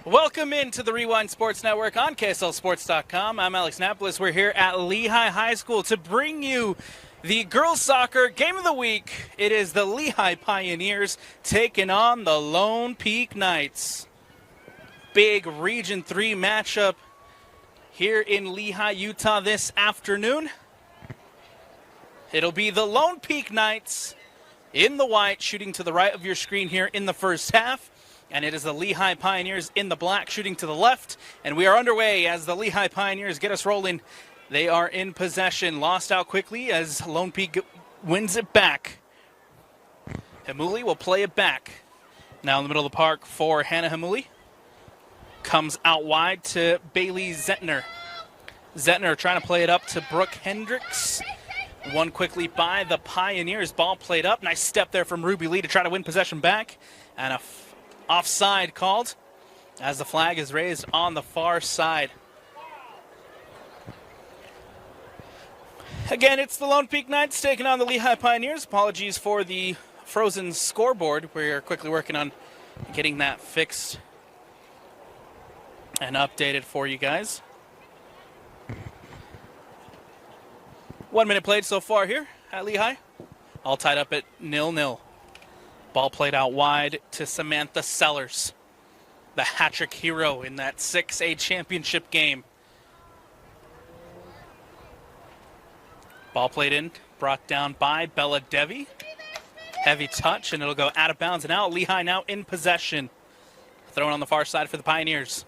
Welcome into the Rewind Sports Network on KSLSports.com. I'm Alex Napolis. We're here at Lehi High School to bring you the girls soccer game of the week. It is the Lehi Pioneers taking on the Lone Peak Knights. Big Region 3 matchup here in Lehi, Utah this afternoon. It'll be the Lone Peak Knights in the white, shooting to the right of your screen here in the first half. And it is the Lehi Pioneers in the black, shooting to the left. And we are underway as the Lehi Pioneers get us rolling. They are in possession. Lost out quickly as Lone Peak wins it back. Hamuli will play it back. Now in the middle of the park for Hannah Hamuli. Comes out wide to Bailey Zettner. Zettner trying to play it up to Brooke Hendricks. Won quickly by the Pioneers. Ball played up. Nice step there from Ruby Lee to try to win possession back. And a offside called as the flag is raised on the far side. Again, it's the Lone Peak Knights taking on the Lehi Pioneers. Apologies for the frozen scoreboard. We are quickly working on getting that fixed and updated for you guys. 1 minute played so far here at Lehi. All tied up at 0-0. Ball played out wide to Samantha Sellers, the hat-trick hero in that 6A championship game. Ball played in, brought down by Bella Devi. Heavy touch, and it'll go out of bounds and out. Lehi now in possession. Thrown on the far side for the Pioneers.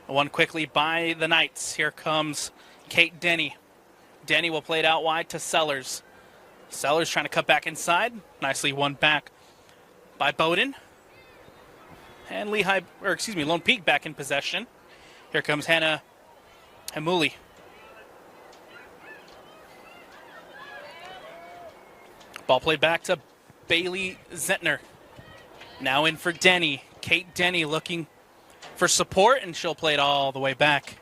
One quickly by the Knights. Here comes Kate Denny. Denny will play it out wide to Sellers. Sellers trying to cut back inside. Nicely won back by Bowden. And Lone Peak back in possession. Here comes Hannah Hamuli. Ball played back to Bailey Zettner. Now in for Denny. Kate Denny looking for support, and she'll play it all the way back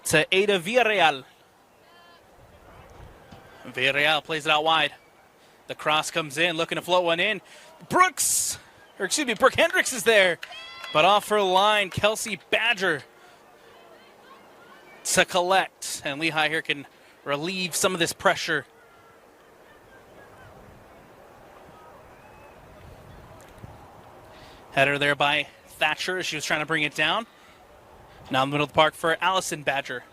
to Ada Villarreal. Villarreal plays it out wide. The cross comes in, looking to float one in. Brooke Hendricks is there. But off her line, Kelsey Badger to collect. And Lehi here can relieve some of this pressure. Header there by Thatcher as she was trying to bring it down. Now in the middle of the park for Allison Badger.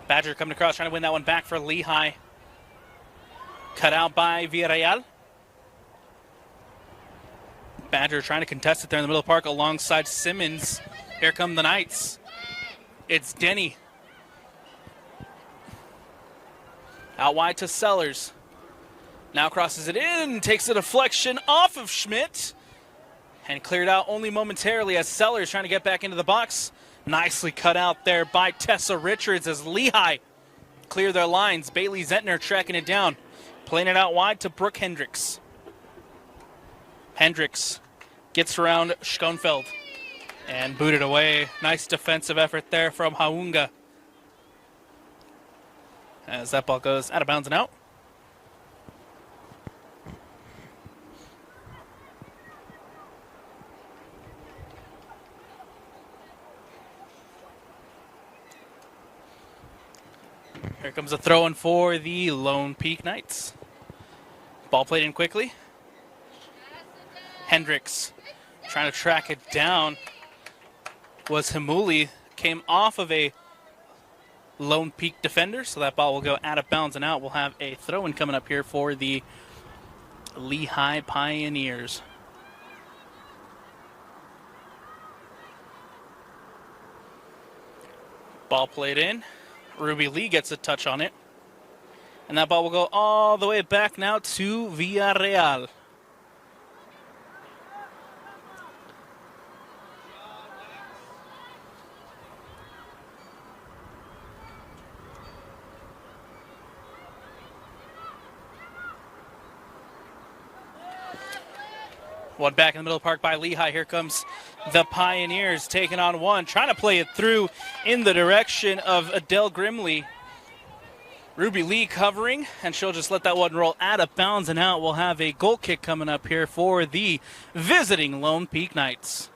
Badger coming across, trying to win that one back for Lehi. Cut out by Villarreal. Badger trying to contest it there in the middle of the park alongside Simmons. Here come the Knights. It's Denny. Out wide to Sellers. Now crosses it in, takes a deflection off of Schmidt. And cleared out only momentarily as Sellers trying to get back into the box. Nicely cut out there by Tessa Richards as Lehi clear their lines. Bailey Zettner tracking it down. Playing it out wide to Brooke Hendricks. Hendricks gets around Schoenfeld and booted away. Nice defensive effort there from Haunga. As that ball goes out of bounds and out. Here comes a throw in for the Lone Peak Knights. Ball played in quickly. Hendricks trying to track it down. Was Hamuli. Came off of a Lone Peak defender, so that ball will go out of bounds and out. We'll have a throw in coming up here for the Lehi Pioneers. Ball played in. Ruby Lee gets a touch on it. And that ball will go all the way back now to Villarreal. One back in the middle of the park by Lehi. Here comes the Pioneers taking on one, trying to play it through in the direction of Adele Grimley. Ruby Lee covering, and she'll just let that one roll out of bounds and out. We'll have a goal kick coming up here for the visiting Lone Peak Knights.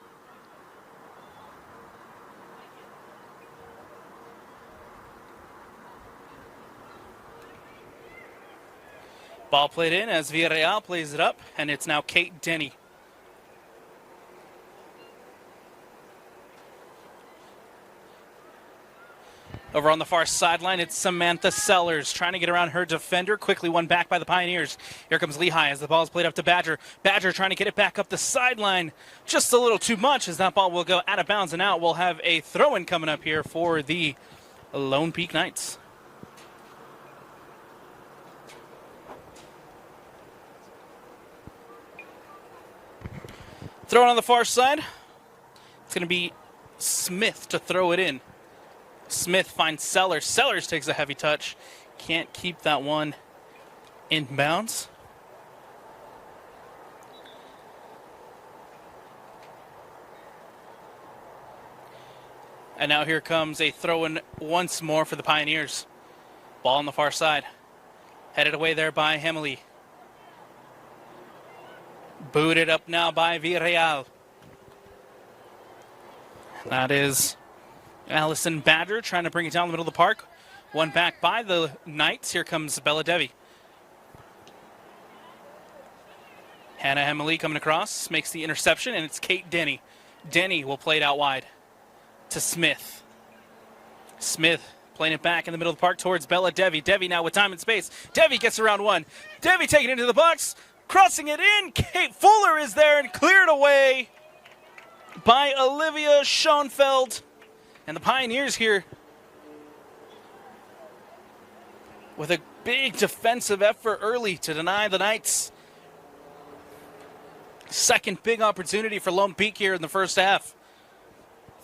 Ball played in as Villarreal plays it up, and it's now Kate Denny. Over on the far sideline, it's Samantha Sellers trying to get around her defender. Quickly won back by the Pioneers. Here comes Lehi as the ball is played up to Badger. Badger trying to get it back up the sideline. Just a little too much as that ball will go out of bounds and out. We'll have a throw-in coming up here for the Lone Peak Knights. Throw it on the far side. It's going to be Smith to throw it in. Smith finds Sellers. Sellers takes a heavy touch. Can't keep that one in bounds. And now here comes a throw-in once more for the Pioneers. Ball on the far side. Headed away there by Hemley. Booted up now by Villarreal. That is Allison Badger trying to bring it down the middle of the park. One back by the Knights. Here comes Bella Devi. Hannah Hemley coming across, makes the interception, and it's Kate Denny. Denny will play it out wide to Smith. Smith playing it back in the middle of the park towards Bella Devi. Devi now with time and space. Devi gets around one. Devi taking it into the box. Crossing it in, Kate Fuller is there and cleared away by Olivia Schoenfeld. And the Pioneers here with a big defensive effort early to deny the Knights. Second big opportunity for Lone Peak here in the first half.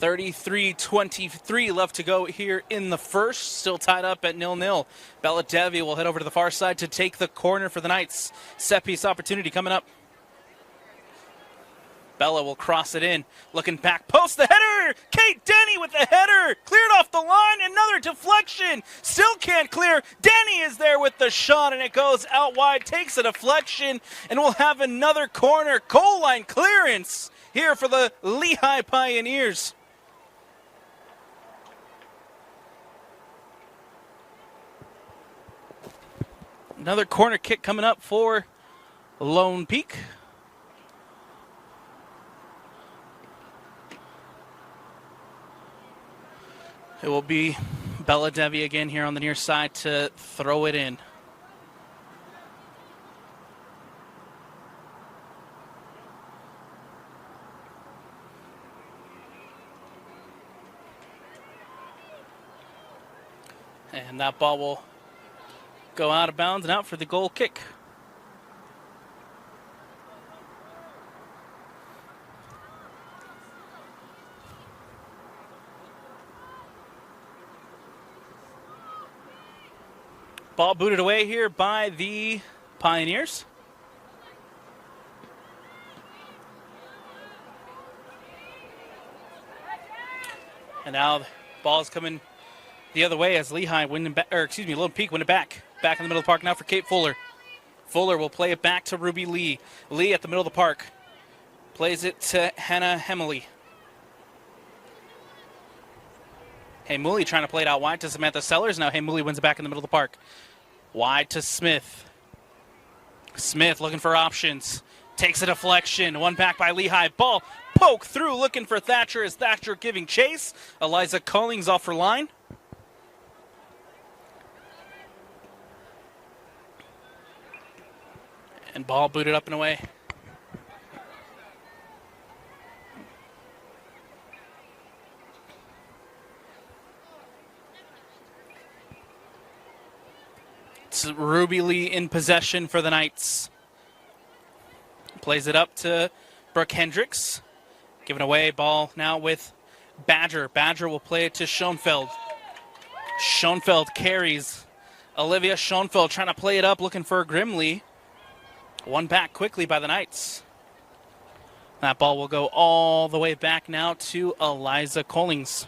33-23 left to go here in the first. Still tied up at 0-0. Bella Devi will head over to the far side to take the corner for the Knights. Set piece opportunity coming up. Bella will cross it in. Looking back post. The header! Kate Denny with the header! Cleared off the line. Another deflection. Still can't clear. Denny is there with the shot, and it goes out wide. Takes a deflection, and we'll have another corner. Goal line clearance here for the Lehi Pioneers. Another corner kick coming up for Lone Peak. It will be Bella Devi again here on the near side to throw it in. And that ball will go out of bounds and out for the goal kick. Ball booted away here by the Pioneers. And now the ball is coming the other way as Lehigh winning back, or excuse me, Lone Peak winning back. Back in the middle of the park now for Kate Fuller. Fuller will play it back to Ruby Lee. Lee at the middle of the park. Plays it to Hannah Hemley. Hemley trying to play it out wide to Samantha Sellers. Now Hemley wins it back in the middle of the park. Wide to Smith. Smith looking for options. Takes a deflection. One back by Lehigh. Ball poke through looking for Thatcher as Thatcher giving chase. Eliza Collings off her line. And ball booted up and away. It's Ruby Lee in possession for the Knights. Plays it up to Brooke Hendricks. Giving away, ball now with Badger. Badger will play it to Schoenfeld. Schoenfeld carries. Olivia Schoenfeld trying to play it up, looking for Grimley. One back quickly by the Knights. That ball will go all the way back now to Eliza Collings.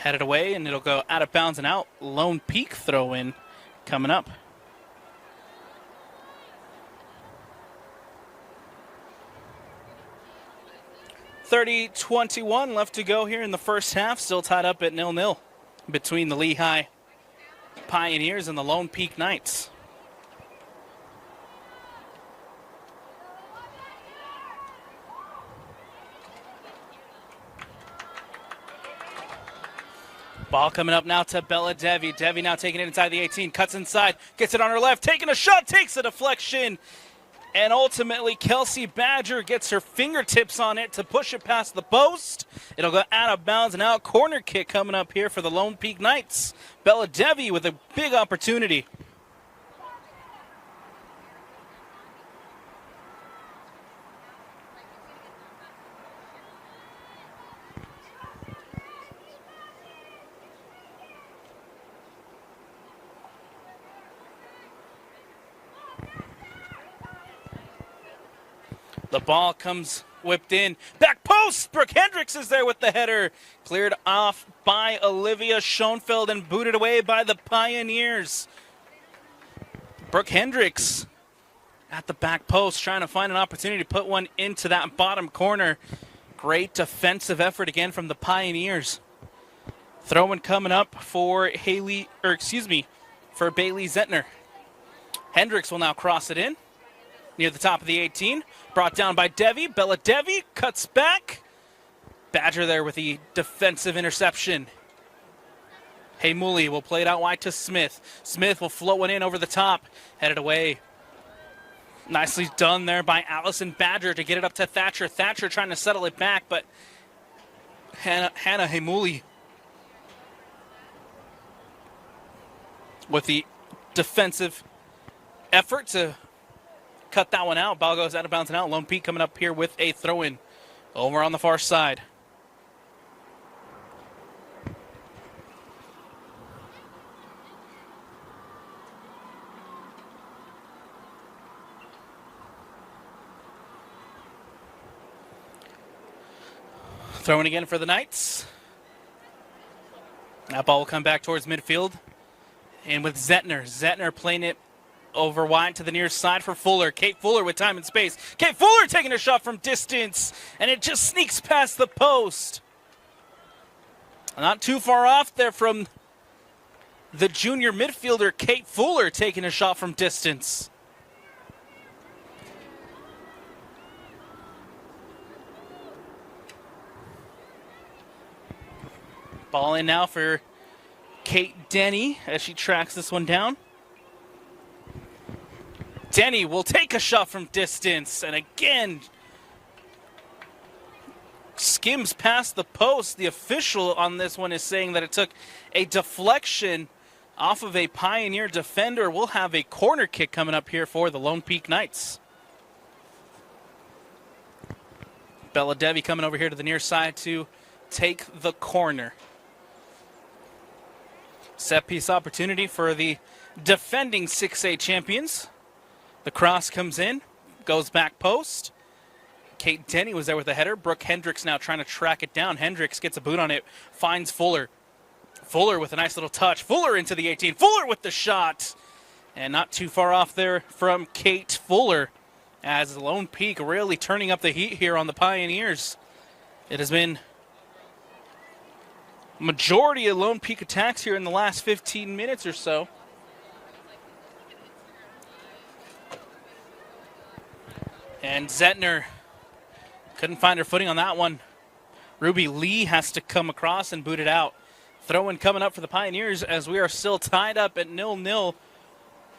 Headed away, and it'll go out of bounds and out. Lone Peak throw in coming up. 30-21 left to go here in the first half. Still tied up at 0-0 between the Lehi Pioneers and the Lone Peak Knights. Ball coming up now to Bella Devi. Devi now taking it inside the 18, cuts inside, gets it on her left, taking a shot, takes a deflection. And ultimately, Kelsey Badger gets her fingertips on it to push it past the post. It'll go out of bounds and out. Corner kick coming up here for the Lone Peak Knights. Bella Devi with a big opportunity. The ball comes whipped in. Back post! Brooke Hendricks is there with the header. Cleared off by Olivia Schoenfeld and booted away by the Pioneers. Brooke Hendricks at the back post trying to find an opportunity to put one into that bottom corner. Great defensive effort again from the Pioneers. Throw-in coming up for Bailey Zettner. Hendricks will now cross it in near the top of the 18. Brought down by Devi. Bella Devi cuts back. Badger there with the defensive interception. Heimuli will play it out wide to Smith. Smith will float one in over the top. Headed away. Nicely done there by Allison Badger to get it up to Thatcher. Thatcher trying to settle it back, but Hannah Heimuli with the defensive effort to cut that one out. Ball goes out of bounds and out. Lone Peak coming up here with a throw-in over on the far side. Throwing again for the Knights. That ball will come back towards midfield. And with Zettner. Zettner playing it over wide to the near side for Fuller. Kate Fuller with time and space. Kate Fuller taking a shot from distance, and it just sneaks past the post. Not too far off there from the junior midfielder, Kate Fuller, taking a shot from distance. Ball in now for Kate Denny as she tracks this one down. Denny will take a shot from distance, and again, skims past the post. The official on this one is saying that it took a deflection off of a Pioneer defender. We'll have a corner kick coming up here for the Lone Peak Knights. Bella Devi coming over here to the near side to take the corner. Set piece opportunity for the defending 6A champions. The cross comes in, goes back post. Kate Denny was there with the header. Brooke Hendricks now trying to track it down. Hendricks gets a boot on it, finds Fuller. Fuller with a nice little touch. Fuller into the 18. Fuller with the shot. And not too far off there from Kate Fuller as Lone Peak really turning up the heat here on the Pioneers. It has been majority of Lone Peak attacks here in the last 15 minutes or so. And Zettner couldn't find her footing on that one. Ruby Lee has to come across and boot it out. Throw-in coming up for the Pioneers as we are still tied up at 0-0.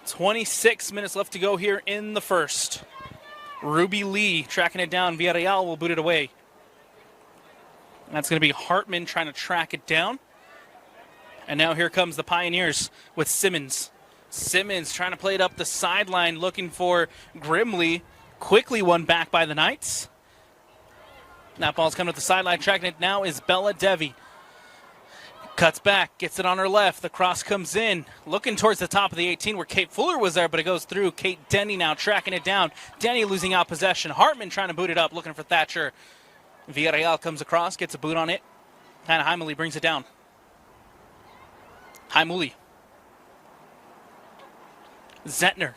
26 minutes left to go here in the first. Ruby Lee tracking it down. Villarreal will boot it away. That's going to be Hartman trying to track it down. And now here comes the Pioneers with Simmons. Simmons trying to play it up the sideline, looking for Grimley. Quickly won back by the Knights. That ball's coming to the sideline. Tracking it now is Bella Devi. Cuts back, gets it on her left. The cross comes in, looking towards the top of the 18 where Kate Fuller was there, but it goes through. Kate Denny now tracking it down. Denny losing out possession. Hartman trying to boot it up, looking for Thatcher. Villarreal comes across, gets a boot on it. Hannah Heimeli brings it down. Haimuli. Zentner.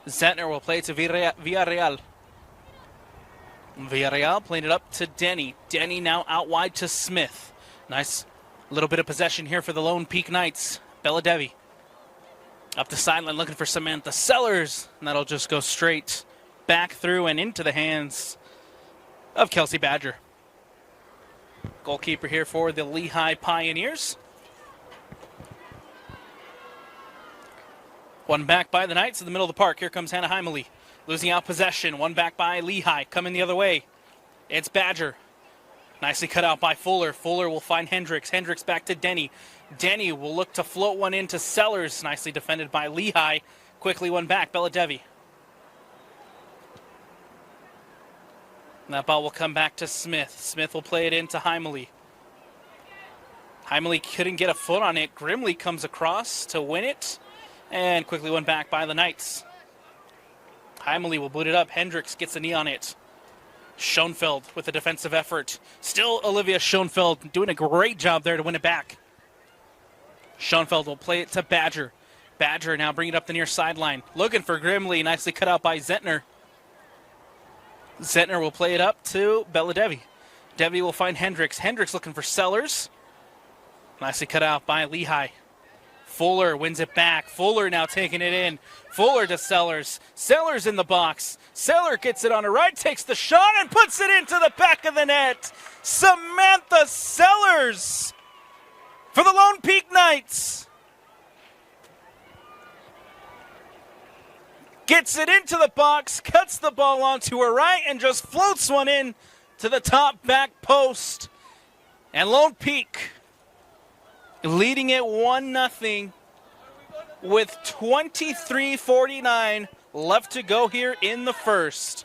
Zentner will play it to Villarreal. Villarreal playing it up to Denny. Denny now out wide to Smith. Nice little bit of possession here for the Lone Peak Knights. Belladevi up the sideline looking for Samantha Sellers. And that'll just go straight back through and into the hands of Kelsey Badger. Goalkeeper here for the Lehi Pioneers. One back by the Knights in the middle of the park. Here comes Hannah Heimele. Losing out possession. One back by Lehi. Coming the other way. It's Badger. Nicely cut out by Fuller. Fuller will find Hendricks. Hendricks back to Denny. Denny will look to float one into Sellers. Nicely defended by Lehi. Quickly one back. Belladevi. That ball will come back to Smith. Smith will play it into Heimele. Heimele couldn't get a foot on it. Grimley comes across to win it. And quickly went back by the Knights. Heimele will boot it up. Hendricks gets a knee on it. Schoenfeld with a defensive effort. Still Olivia Schoenfeld doing a great job there to win it back. Schoenfeld will play it to Badger. Badger now bringing it up the near sideline. Looking for Grimley. Nicely cut out by Zentner. Zentner will play it up to Belladevi. Devi will find Hendricks. Hendricks looking for Sellers. Nicely cut out by Lehi. Fuller wins it back. Fuller now taking it in. Fuller to Sellers. Sellers in the box. Seller gets it on the right, takes the shot, and puts it into the back of the net. Samantha Sellers for the Lone Peak Knights. Gets it into the box, cuts the ball onto her right, and just floats one in to the top back post. And Lone Peak leading it 1-0 with 23:49 left to go here in the first.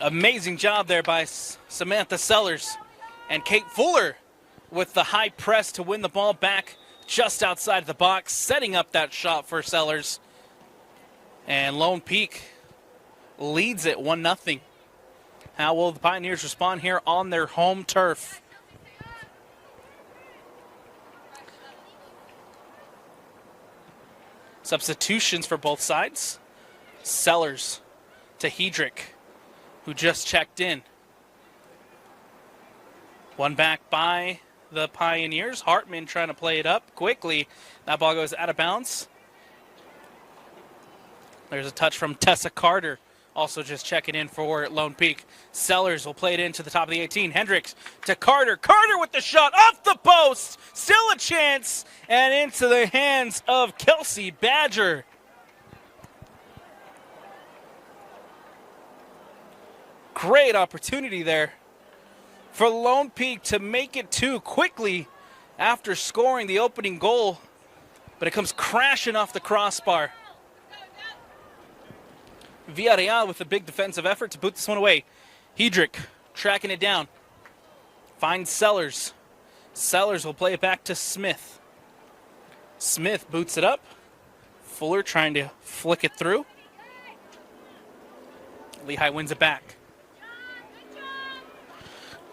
Amazing job there by Samantha Sellers. And Kate Fuller with the high press to win the ball back just outside the box, setting up that shot for Sellers. And Lone Peak leads it 1-0. How will the Pioneers respond here on their home turf? Substitutions for both sides. Sellers to Hedrick, who just checked in. One back by the Pioneers. Hartman trying to play it up quickly. That ball goes out of bounds. There's a touch from Tessa Carter. Also just checking in for Lone Peak. Sellers will play it into the top of the 18. Hendricks to Carter. Carter with the shot off the post. Still a chance. And into the hands of Kelsey Badger. Great opportunity there for Lone Peak to make it 2 quickly after scoring the opening goal. But it comes crashing off the crossbar. Villarreal with a big defensive effort to boot this one away. Hedrick tracking it down. Finds Sellers. Sellers will play it back to Smith. Smith boots it up. Fuller trying to flick it through. Lehi wins it back.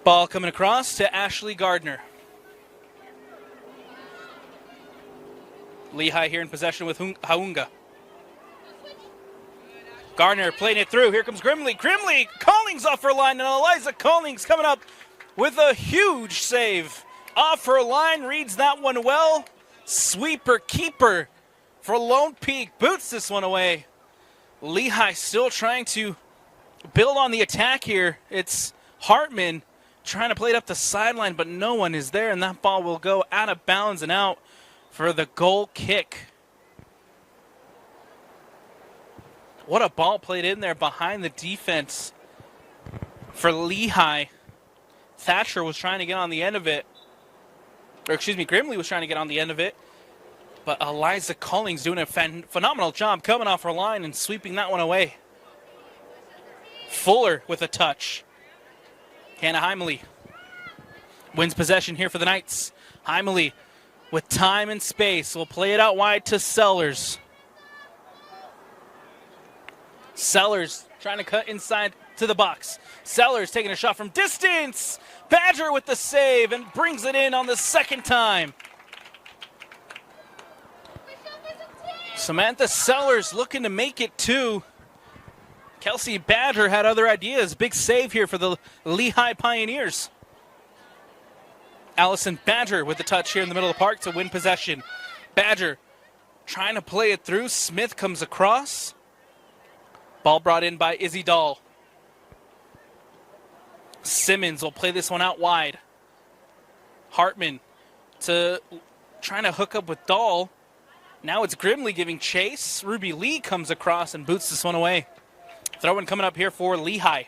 Ball coming across to Ashley Gardner. Lehi here in possession with Haunga. Gardner playing it through. Here comes Grimley. Grimley, Collings off her line, and Eliza Collings coming up with a huge save. Off her line, reads that one well. Sweeper keeper for Lone Peak. Boots this one away. Lehi still trying to build on the attack here. It's Hartman trying to play it up the sideline, but no one is there, and that ball will go out of bounds and out for the goal kick. What a ball played in there behind the defense for Lehi. Thatcher was trying to get on the end of it. Or excuse me, Grimley was trying to get on the end of it. But Eliza Collings doing a phenomenal job coming off her line and sweeping that one away. Fuller with a touch. Hannah Heimele wins possession here for the Knights. Heimele with time and space will play it out wide to Sellers. Sellers trying to cut inside to the box. Sellers taking a shot from distance. Badger with the save and brings it in on the second time. Samantha Sellers looking to make it two. Kelsey Badger had other ideas. Big save here for the Lehi Pioneers. Allison Badger with the touch here in the middle of the park to win possession. Badger trying to play it through. Smith comes across. Ball brought in by Izzy Dahl. Simmons will play this one out wide. Hartman to trying to hook up with Dahl. Now it's Grimley giving chase. Ruby Lee comes across and boots this one away. Throw-in coming up here for Lehi.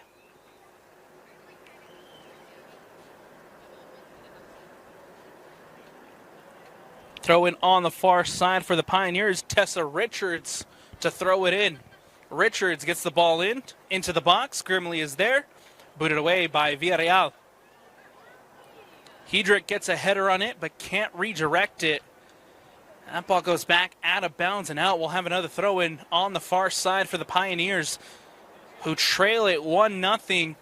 Throw in on the far side for the Pioneers. Tessa Richards to throw it in. Richards gets the ball into the box. Grimley is there. Booted away by Villarreal. Hedrick gets a header on it, but can't redirect it. That ball goes back out of bounds and out. We'll have another throw-in on the far side for the Pioneers, who trail it 1-0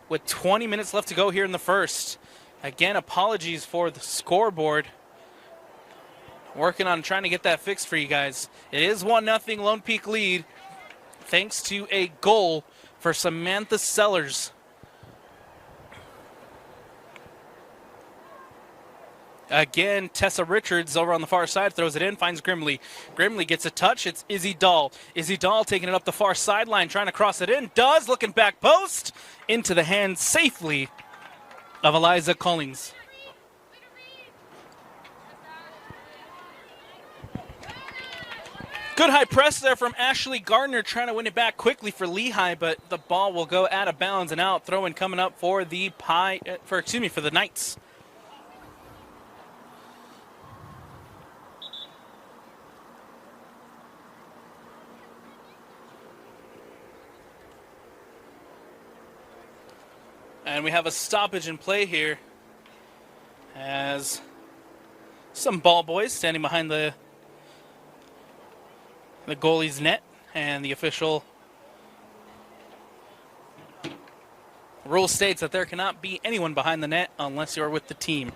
with 20 minutes left to go here in the first. Again, apologies for the scoreboard. Working on trying to get that fixed for you guys. It is 1-0 Lone Peak lead, thanks to a goal for Samantha Sellers. Again, Tessa Richards over on the far side throws it in, finds Grimley. Grimley gets a touch. It's Izzy Dahl. Izzy Dahl taking it up the far sideline, trying to cross it in. Does, looking back post, into the hands safely of Eliza Collings. Good high press there from Ashley Gardner, trying to win it back quickly for Lehi, but the ball will go out of bounds and out. Throw-in coming up for the for the Knights. And we have a stoppage in play here as some ball boys standing behind the goalie's net, and the official rule states that there cannot be anyone behind the net unless you're with the team.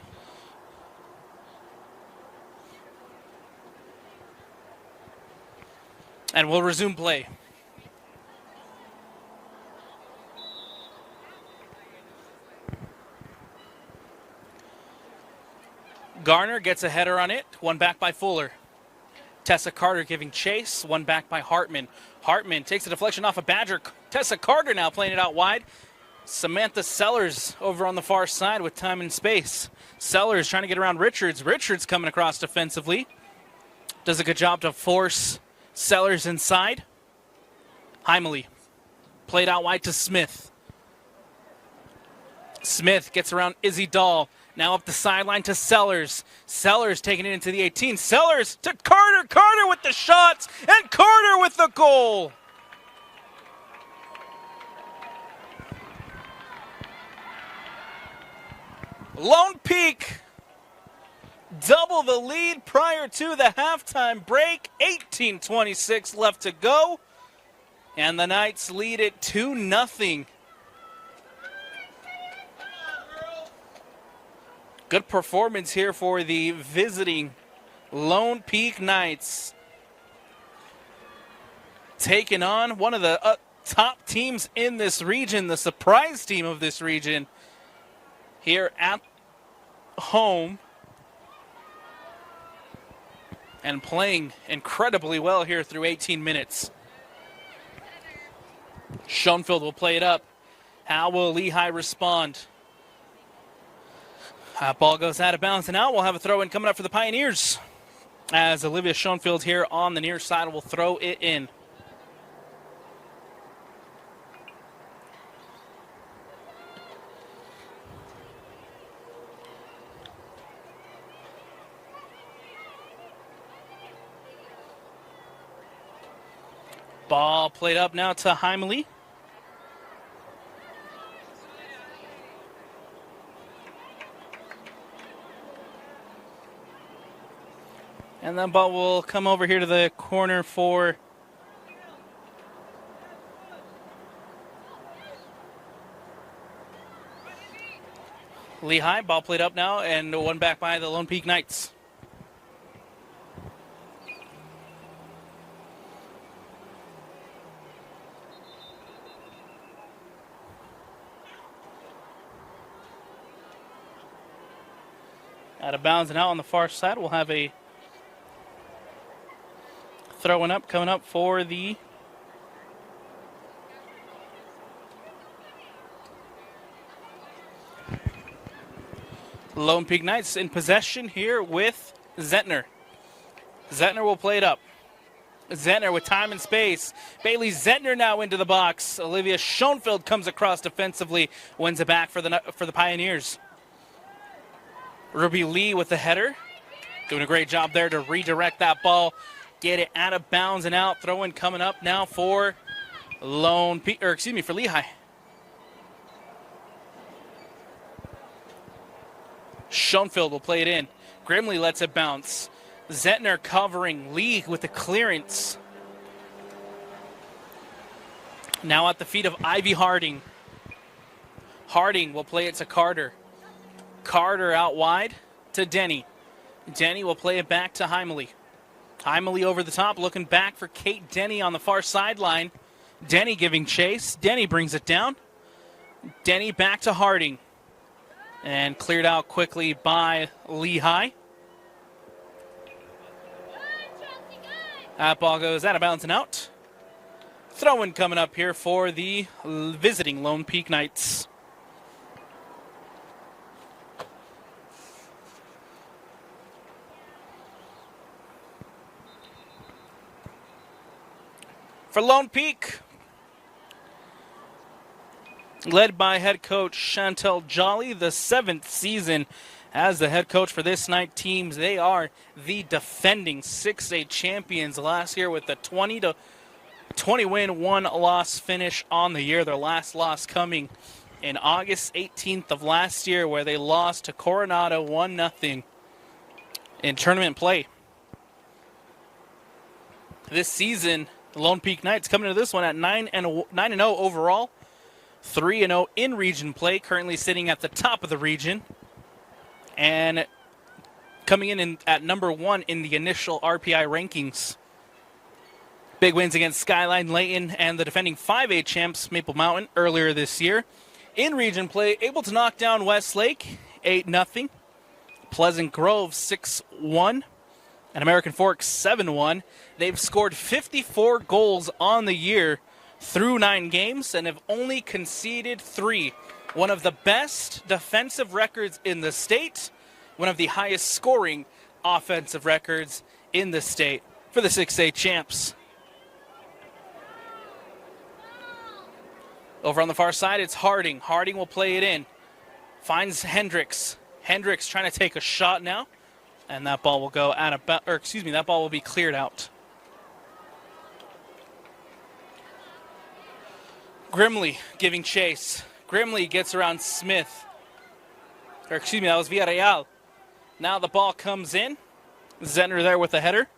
And we'll resume play. Garner gets a header on it, one back by Fuller. Tessa Carter giving chase, one back by Hartman. Hartman takes a deflection off of Badger. Tessa Carter now playing it out wide. Samantha Sellers over on the far side with time and space. Sellers trying to get around Richards. Richards coming across defensively. Does a good job to force Sellers inside. Heimele played out wide to Smith. Smith gets around Izzy Dahl. Now up the sideline to Sellers. Sellers taking it into the 18. Sellers to Carter. Carter with the shots. And Carter with the goal. Lone Peak double the lead prior to the halftime break. 18:26 left to go. And the Knights lead it 2-0. Good performance here for the visiting Lone Peak Knights. Taking on one of the top teams in this region, the surprise team of this region, here at home. And playing incredibly well here through 18 minutes. Schoenfeld will play it up. How will Lehi respond? Ball goes out of bounds, and now we'll have a throw-in coming up for the Pioneers, as Olivia Schoenfeld here on the near side will throw it in. Ball played up now to Heimele. And then ball will come over here to the corner for Lehi, ball played up now, and one back by the Lone Peak Knights. Out of bounds and out on the far side. We'll have a throwing up coming up for the Lone Peak Knights in possession here with Zentner. Zentner will play it up. Zentner with time and space. Bailey Zentner now into the box. Olivia Schoenfeld comes across defensively, wins it back for the Pioneers. Ruby Lee with the header. Doing a great job there to redirect that ball. Get it out of bounds and out. Throw in coming up now for for Lehi. Schoenfeld will play it in. Grimley lets it bounce. Zentner covering. Lee with the clearance. Now at the feet of Ivy Harding. Harding will play it to Carter. Carter out wide to Denny. Denny will play it back to Heimely. Heimely over the top, looking back for Kate Denny on the far sideline. Denny giving chase. Denny brings it down. Denny back to Harding. And cleared out quickly by Lehi. That ball goes out of bounds and out. Throw-in coming up here for the visiting Lone Peak Knights. For Lone Peak, led by head coach Chantel Jolly, the 7th season as the head coach for this Knight team. They are the defending 6A champions last year with a 20-20 win, 1-loss finish on the year. Their last loss coming in August 18th of last year, where they lost to Coronado 1-0 in tournament play. This season, the Lone Peak Knights coming into this one at 9-0 overall, 3-0 in region play, currently sitting at the top of the region, and coming in at number 1 in the initial RPI rankings. Big wins against Skyline, Layton, and the defending 5A champs Maple Mountain earlier this year. In region play, able to knock down Westlake 8-0, Pleasant Grove 6-1, and American Fork 7-1. They've scored 54 goals on the year through 9 games and have only conceded 3. One of the best defensive records in the state, one of the highest scoring offensive records in the state for the 6A champs. Over on the far side, it's Harding. Harding will play it in. Finds Hendricks. Hendricks trying to take a shot now. And that ball will go out of that ball will be cleared out. Grimley giving chase. Grimley gets around Smith. That was Villarreal. Now the ball comes in. Zentner there with the header.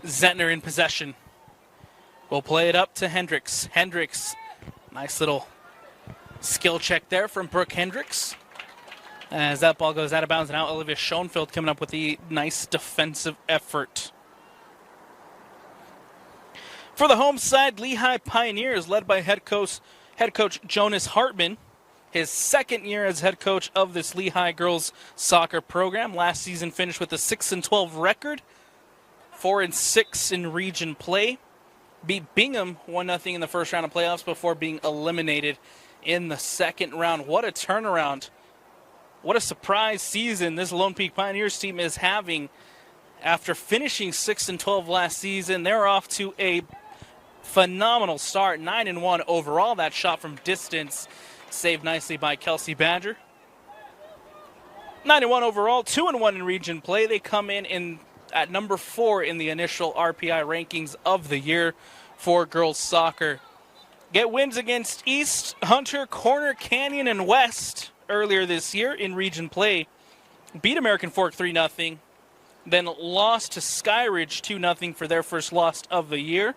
Zentner in possession. We'll play it up to Hendricks. Hendricks, nice little skill check there from Brooke Hendricks. As that ball goes out of bounds and out, Olivia Schoenfeld coming up with the nice defensive effort. For the home side, Lehi Pioneers, led by head coach Jonas Hartman. His 2nd year as head coach of this Lehi girls soccer program. Last season finished with a 6-12 record, 4-6 in region play. Beat Bingham 1-0 in the first round of playoffs before being eliminated in the second round. What a turnaround. What a surprise season this Lone Peak Pioneers team is having. After finishing 6-12 last season, they're off to a phenomenal start, 9-1 overall. That shot from distance saved nicely by Kelsey Badger. 9-1 overall, 2-1 in region play. They come in at number 4 in the initial RPI rankings of the year for girls soccer. Get wins against East, Hunter, Corner, Canyon, and West earlier this year in region play. Beat American Fork 3-0, then lost to Skyridge 2-0 for their first loss of the year.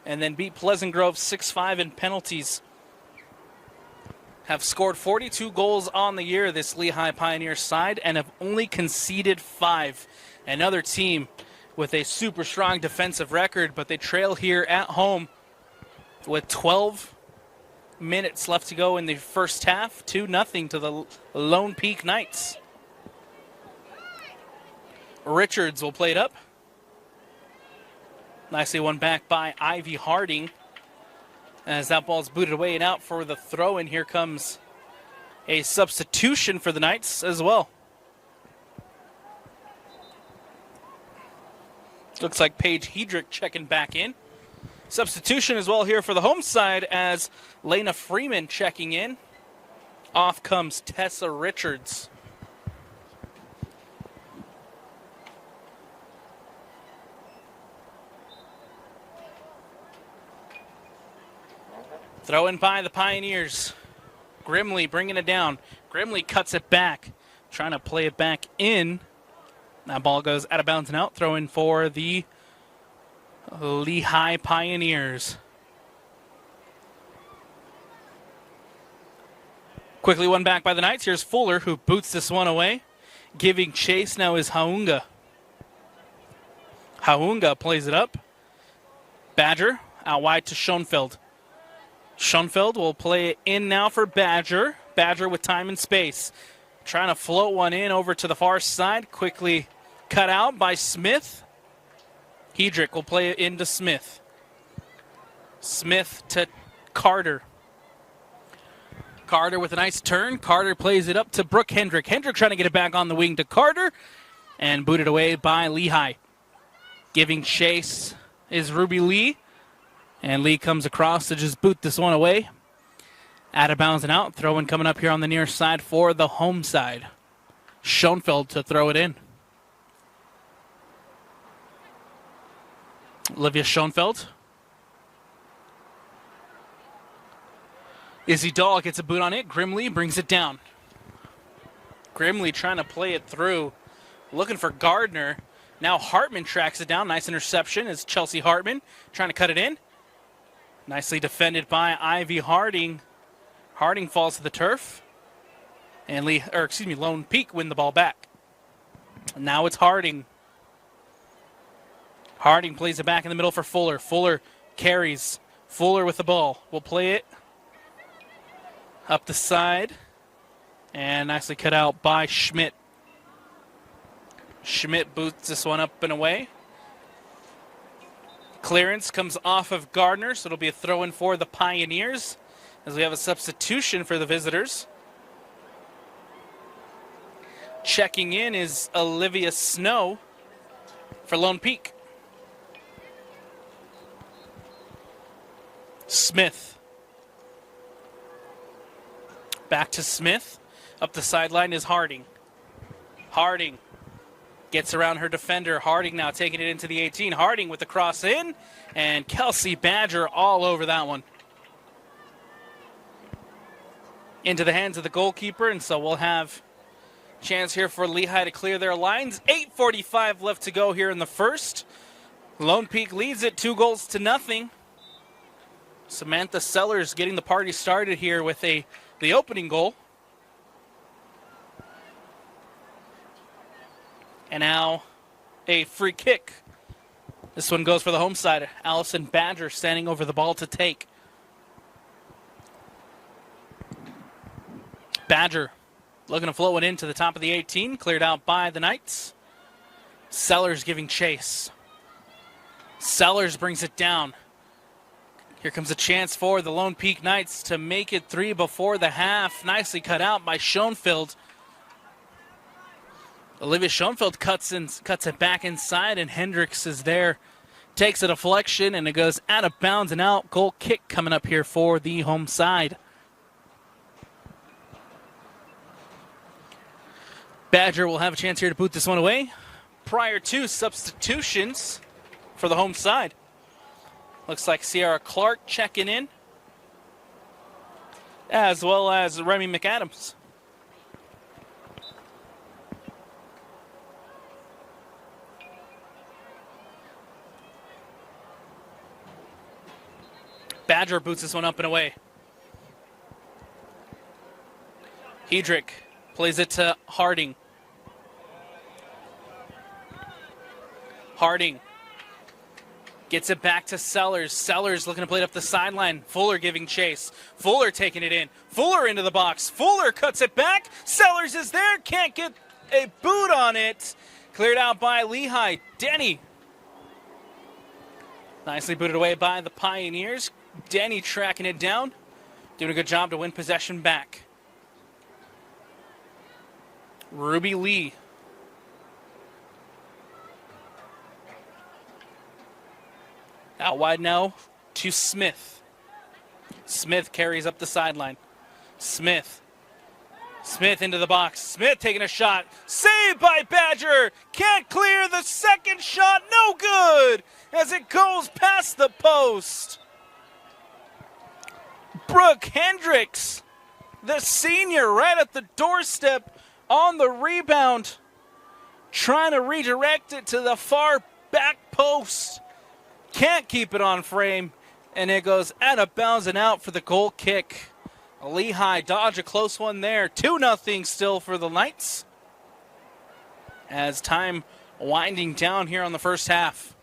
and then beat Pleasant Grove 6-5 in penalties. Have scored 42 goals on the year, this Lehi Pioneers side, and have only conceded 5. Another team with a super strong defensive record, but they trail here at home with 12 minutes left to go in the first half. 2-0 to the Lone Peak Knights. Richards will play it up. Nicely won back by Ivy Harding. As that ball's booted away and out for the throw, and here comes a substitution for the Knights as well. Looks like Paige Hedrick checking back in. Substitution as well here for the home side as Lena Freeman checking in. Off comes Tessa Richards. Throw in by the Pioneers. Grimley bringing it down. Grimley cuts it back, trying to play it back in. That ball goes out of bounds and out. Throw in for the Lehi Pioneers. Quickly won back by the Knights. Here's Fuller, who boots this one away. Giving chase now is Haunga. Haunga plays it up. Badger out wide to Schoenfeld. Schoenfeld will play it in now for Badger. Badger with time and space. Trying to float one in over to the far side. Quickly cut out by Smith. Hedrick will play it into Smith. Smith to Carter. Carter with a nice turn. Carter plays it up to Brooke Hendrick. Hendrick trying to get it back on the wing to Carter. And booted away by Lehi. Giving chase is Ruby Lee. And Lee comes across to just boot this one away. Out of bounds and out. Throw in coming up here on the near side for the home side. Schoenfeld to throw it in. Olivia Schoenfeld. Izzy Dahl gets a boot on it. Grimley brings it down. Grimley trying to play it through. Looking for Gardner. Now Hartman tracks it down. Nice interception is Chelsea Hartman. Trying to cut it in. Nicely defended by Ivy Harding. Harding falls to the turf. And Lone Peak win the ball back. Now it's Harding. Harding plays it back in the middle for Fuller. Fuller carries. Fuller with the ball. Will play it up the side. And nicely cut out by Schmidt. Schmidt boots this one up and away. Clearance comes off of Gardner, so it'll be a throw-in for the Pioneers as we have a substitution for the visitors. Checking in is Olivia Snow for Lone Peak. Smith. Back to Smith. Up the sideline is Harding. Harding gets around her defender. Harding now taking it into the 18. Harding with the cross in. And Kelsey Badger all over that one. Into the hands of the goalkeeper. And so we'll have a chance here for Lehi to clear their lines. 8:45 left to go here in the first. Lone Peak leads it 2-0. Samantha Sellers getting the party started here with the opening goal. And now a free kick. This one goes for the home side. Allison Badger standing over the ball to take. Badger looking to float one into the top of the 18. Cleared out by the Knights. Sellers giving chase. Sellers brings it down. Here comes a chance for the Lone Peak Knights to make it 3 before the half. Nicely cut out by Schoenfeld. Olivia Schoenfeld cuts it back inside, and Hendricks is there. Takes a deflection, and it goes out of bounds and out. Goal kick coming up here for the home side. Badger will have a chance here to boot this one away. Prior to substitutions for the home side. Looks like Sierra Clark checking in, as well as Remy McAdams. Badger boots this one up and away. Hedrick plays it to Harding. Harding gets it back to Sellers. Sellers looking to play it up the sideline. Fuller giving chase. Fuller taking it in. Fuller into the box. Fuller cuts it back. Sellers is there. Can't get a boot on it. Cleared out by Lehi. Denny. Nicely booted away by the Pioneers. Denny tracking it down. Doing a good job to win possession back. Ruby Lee. Out wide now to Smith. Smith carries up the sideline. Smith into the box. Smith taking a shot. Saved by Badger. Can't clear the second shot. No good as it goes past the post. Brooke Hendricks, the senior, right at the doorstep on the rebound. Trying to redirect it to the far back post. Can't keep it on frame, and it goes out of bounds and out for the goal kick. Lehi dodge a close one there. 2-0 still for the Knights. As time winding down here on the first half.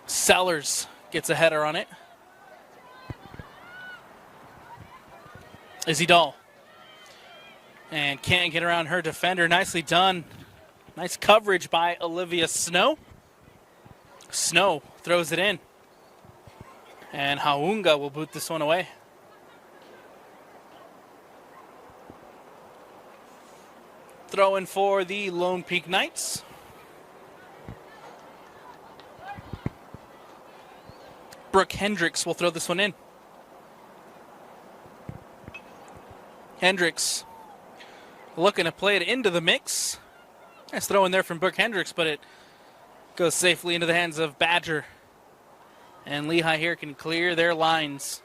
Sellers gets a header on it. Izzy Dahl. And can't get around her defender. Nicely done. Nice coverage by Olivia Snow. Snow throws it in. And Haunga will boot this one away. Throw in for the Lone Peak Knights. Brooke Hendricks will throw this one in. Hendricks looking to play it into the mix. Nice throw in there from Brooke Hendricks, but it goes safely into the hands of Badger. And Lehi here can clear their lines.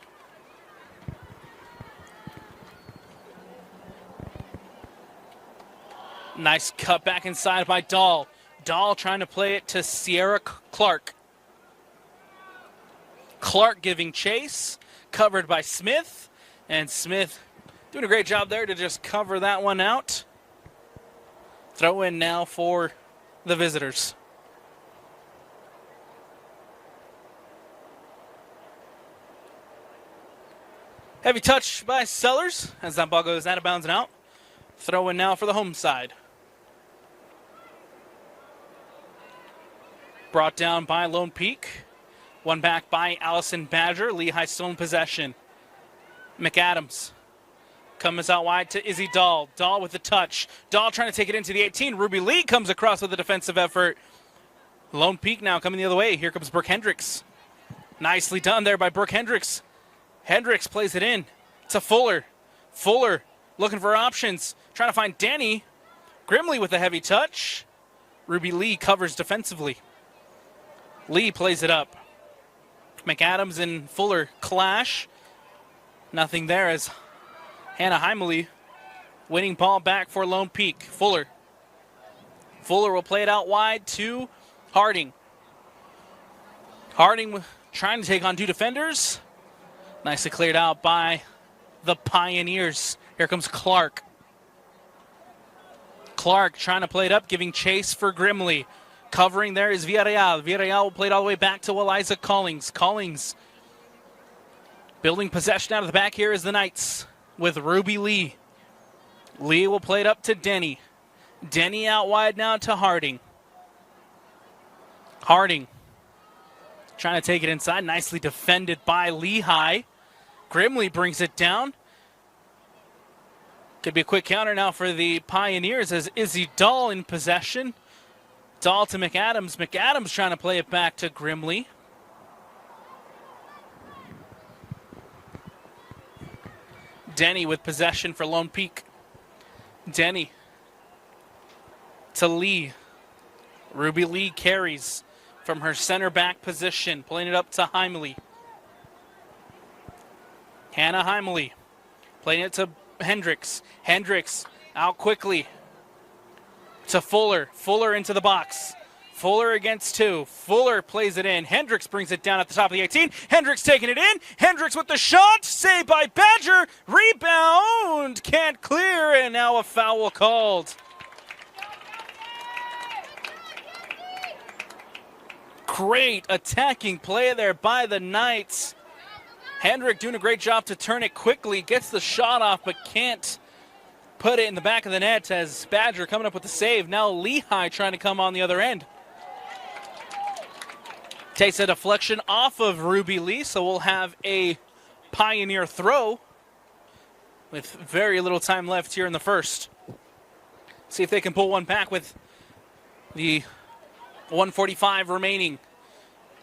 Nice cut back inside by Dahl. Dahl trying to play it to Sierra Clark. Clark giving chase, covered by Smith. And Smith doing a great job there to just cover that one out. Throw in now for the visitors. Heavy touch by Sellers as that ball goes out of bounds and out. Throw in now for the home side. Brought down by Lone Peak. One back by Allison Badger. Lehigh still in possession. McAdams comes out wide to Izzy Dahl. Dahl with the touch. Dahl trying to take it into the 18. Ruby Lee comes across with a defensive effort. Lone Peak now coming the other way. Here comes Brooke Hendricks. Nicely done there by Brooke Hendricks. Hendricks plays it in to Fuller. Fuller looking for options. Trying to find Danny. Grimley with a heavy touch. Ruby Lee covers defensively. Lee plays it up. McAdams and Fuller clash. Nothing there as Hannah Heimele winning ball back for Lone Peak. Fuller. Fuller will play it out wide to Harding. Harding trying to take on two defenders. Nicely cleared out by the Pioneers. Here comes Clark. Clark trying to play it up, giving chase for Grimley. Covering there is Villarreal. Villarreal will play it all the way back to Eliza Collings. Collings building possession out of the back here is the Knights with Ruby Lee. Lee will play it up to Denny. Denny out wide now to Harding. Harding trying to take it inside. Nicely defended by Lehi. Grimley brings it down. Could be a quick counter now for the Pioneers as Izzy Dahl in possession. Dahl to McAdams. McAdams trying to play it back to Grimley. Denny with possession for Lone Peak. Denny to Lee. Ruby Lee carries from her center back position, playing it up to Heimele. Hannah Heimele playing it to Hendricks. Hendricks out quickly to Fuller. Fuller into the box. Fuller against 2. Fuller plays it in. Hendricks brings it down at the top of the 18. Hendricks taking it in. Hendricks with the shot. Saved by Badger. Rebound. Can't clear, and now a foul called. Great attacking play there by the Knights. Hendrick doing a great job to turn it quickly. Gets the shot off, but can't put it in the back of the net as Badger coming up with the save. Now Lehi trying to come on the other end. Takes a deflection off of Ruby Lee, so we'll have a Pioneer throw with very little time left here in the first. See if they can pull one back with the 1:45 remaining.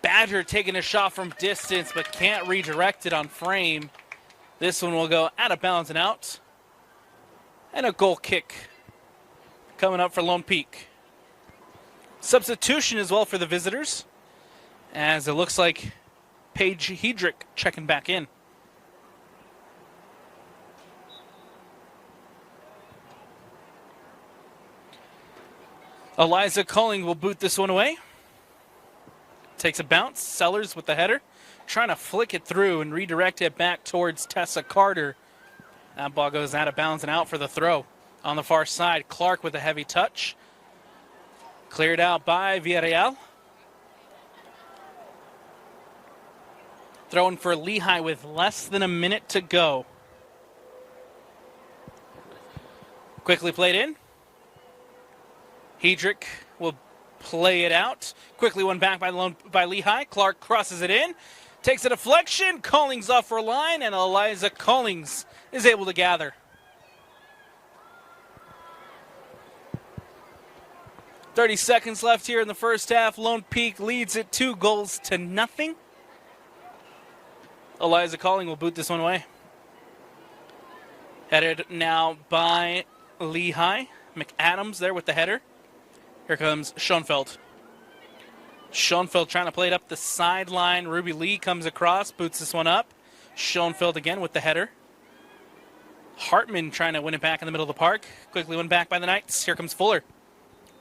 Badger taking a shot from distance, but can't redirect it on frame. This one will go out of bounds and out. And a goal kick coming up for Lone Peak. Substitution as well for the visitors, as it looks like Paige Hedrick checking back in. Eliza Culling will boot this one away. Takes a bounce. Sellers with the header. Trying to flick it through and redirect it back towards Tessa Carter. That ball goes out of bounds and out for the throw. On the far side, Clark with a heavy touch. Cleared out by Villarreal. Throwing for Lehi with less than a minute to go. Quickly played in. Hedrick will play it out. Quickly won back by Lehi. Clark crosses it in. Takes a deflection. Collings off her line, and Eliza Collings is able to gather. 30 seconds left here in the first half. Lone Peak leads it 2-0. Eliza Colling will boot this one away. Headed now by Lehi. McAdams there with the header. Here comes Schoenfeld. Schoenfeld trying to play it up the sideline. Ruby Lee comes across, boots this one up. Schoenfeld again with the header. Hartman trying to win it back in the middle of the park. Quickly won back by the Knights. Here comes Fuller.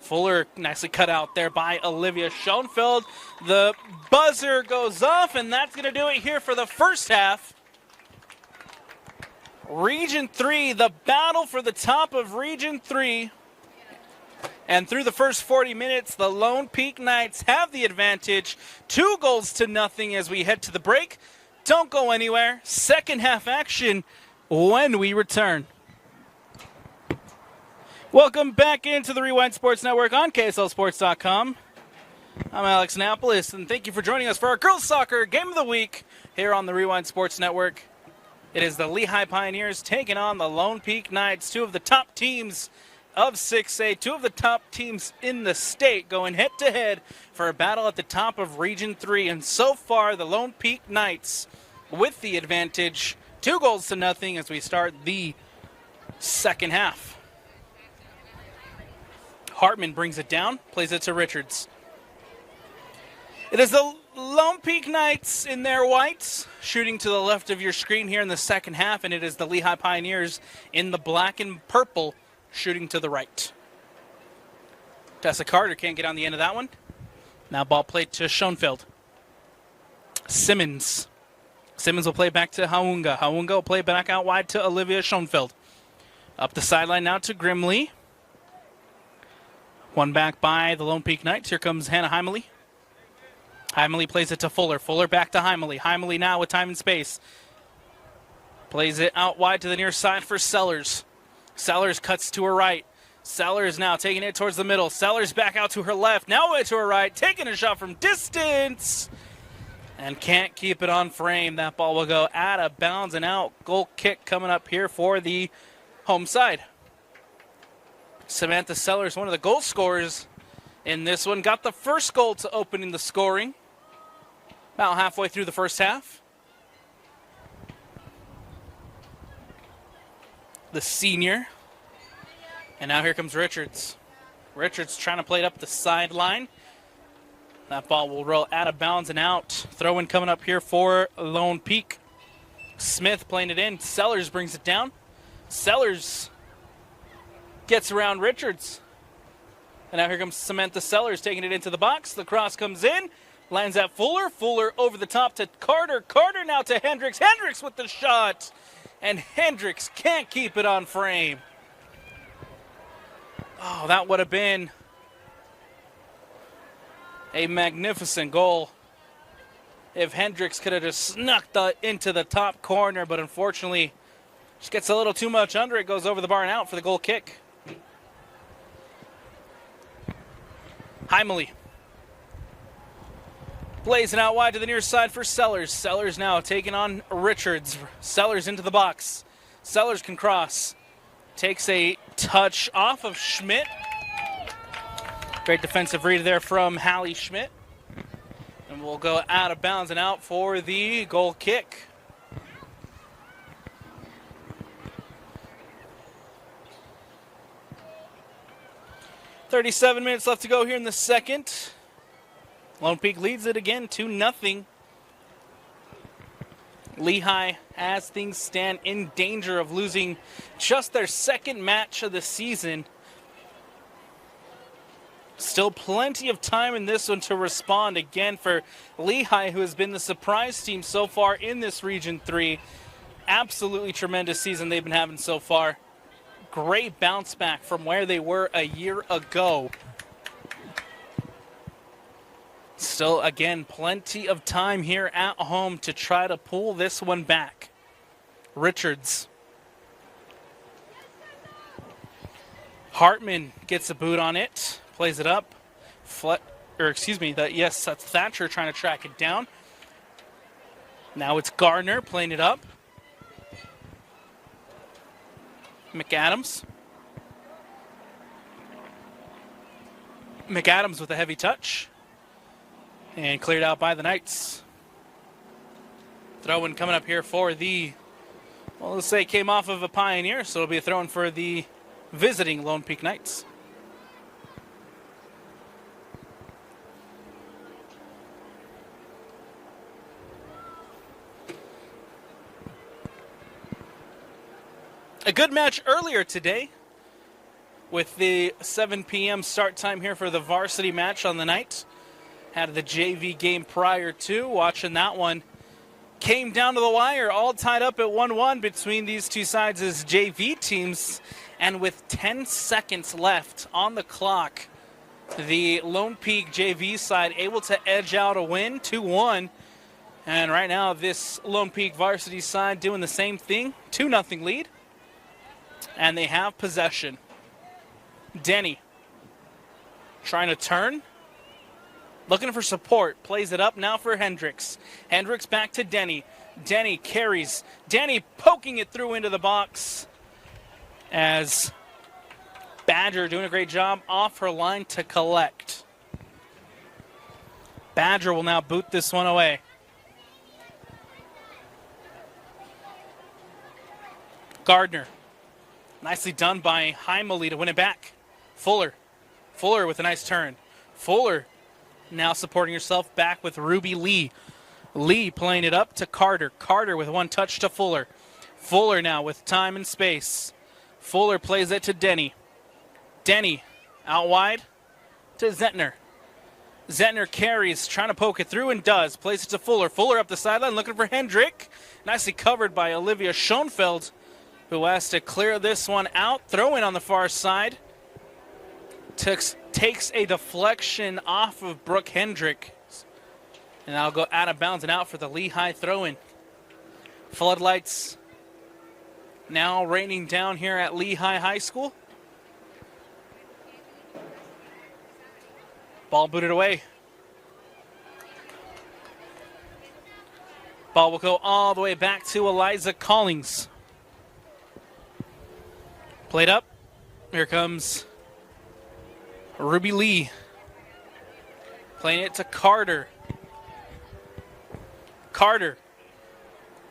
Fuller nicely cut out there by Olivia Schoenfeld. The buzzer goes off, and that's going to do it here for the first half. Region 3, the battle for the top of Region 3. And through the first 40 minutes, the Lone Peak Knights have the advantage. 2-0 as we head to the break. Don't go anywhere. Second half action when we return. Welcome back into the Rewind Sports Network on KSLSports.com. I'm Alex Napolis, and thank you for joining us for our girls soccer game of the week here on the Rewind Sports Network. It is the Lehi Pioneers taking on the Lone Peak Knights, two of the top teams of 6A, two of the top teams in the state going head-to-head for a battle at the top of Region 3. And so far, the Lone Peak Knights with the advantage, 2-0 as we start the second half. Hartman brings it down, plays it to Richards. It is the Lone Peak Knights in their whites, shooting to the left of your screen here in the second half, and it is the Lehi Pioneers in the black and purple, shooting to the right. Tessa Carter can't get on the end of that one. Now ball played to Schoenfeld. Simmons. Simmons will play back to Haunga. Haunga will play back out wide to Olivia Schoenfeld. Up the sideline now to Grimley. One back by the Lone Peak Knights. Here comes Hannah Heimely. Heimely plays it to Fuller. Fuller back to Heimely. Heimely now with time and space. Plays it out wide to the near side for Sellers. Sellers cuts to her right. Sellers now taking it towards the middle. Sellers back out to her left. Now way to her right. Taking a shot from distance. And can't keep it on frame. That ball will go out of bounds and out. Goal kick coming up here for the home side. Samantha Sellers, one of the goal scorers in this one, got the first goal to open in the scoring about halfway through the first half. The senior. And now here comes Richards. Richards trying to play it up the sideline. That ball will roll out of bounds and out. Throw-in coming up here for Lone Peak. Smith playing it in. Sellers brings it down. Sellers gets around Richards. And now here comes Samantha Sellers taking it into the box. The cross comes in, lands at Fuller. Fuller over the top to Carter. Carter now to Hendricks. Hendricks with the shot. And Hendricks can't keep it on frame. Oh, that would have been a magnificent goal if Hendricks could have just snuck into the top corner, but unfortunately just gets a little too much under it, goes over the bar and out for the goal kick. Heimele blazing out wide to the near side for Sellers. Sellers now taking on Richards. Sellers into the box. Sellers can cross. Takes a touch off of Schmidt. Great defensive read there from Hallie Schmidt. And we'll go out of bounds and out for the goal kick. .37 minutes left to go here in the second. Lone Peak leads it again 2-0. Lehi, as things stand, in danger of losing just their second match of the season. Still plenty of time in this one to respond again for Lehi, who has been the surprise team so far in this Region 3. Absolutely tremendous season they've been having so far. Great bounce back from where they were a year ago. Still, again, plenty of time here at home to try to pull this one back. Richards. Hartman gets a boot on it. Plays it up. That's Thatcher trying to track it down. Now it's Gardner playing it up. McAdams. McAdams with a heavy touch. And cleared out by the Knights. Throw-in coming up here for the, well, let's say it came off of a Pioneer, so it'll be a throw-in for the visiting Lone Peak Knights. A good match earlier today with the 7 p.m. start time here for the varsity match on the night. Had the JV game prior to. Watching that one. Came down to the wire, all tied up at 1-1 between these two sides as JV teams. And with 10 seconds left on the clock, the Lone Peak JV side able to edge out a win, 2-1. And right now, this Lone Peak varsity side doing the same thing, 2-0 lead. And they have possession. Denny trying to turn. Looking for support. Plays it up now for Hendricks. Hendricks back to Denny. Denny carries. Denny poking it through into the box. As Badger doing a great job off her line to collect. Badger will now boot this one away. Gardner. Nicely done by Heimele to win it back. Fuller. Fuller with a nice turn. Fuller now supporting herself back with Ruby Lee. Lee playing it up to Carter. Carter with one touch to Fuller. Fuller now with time and space. Fuller plays it to Denny. Denny out wide to Zentner. Zentner carries, trying to poke it through and does. Plays it to Fuller. Fuller up the sideline looking for Hendrick. Nicely covered by Olivia Schoenfeld, who has to clear this one out. Throw in on the far side. Takes a deflection off of Brooke Hendrick. And I'll go out of bounds and out for the Lehi throw-in. Floodlights now raining down here at Lehi High School. Ball booted away. Ball will go all the way back to Eliza Collings. Played up. Here comes Ruby Lee. Playing it to Carter. Carter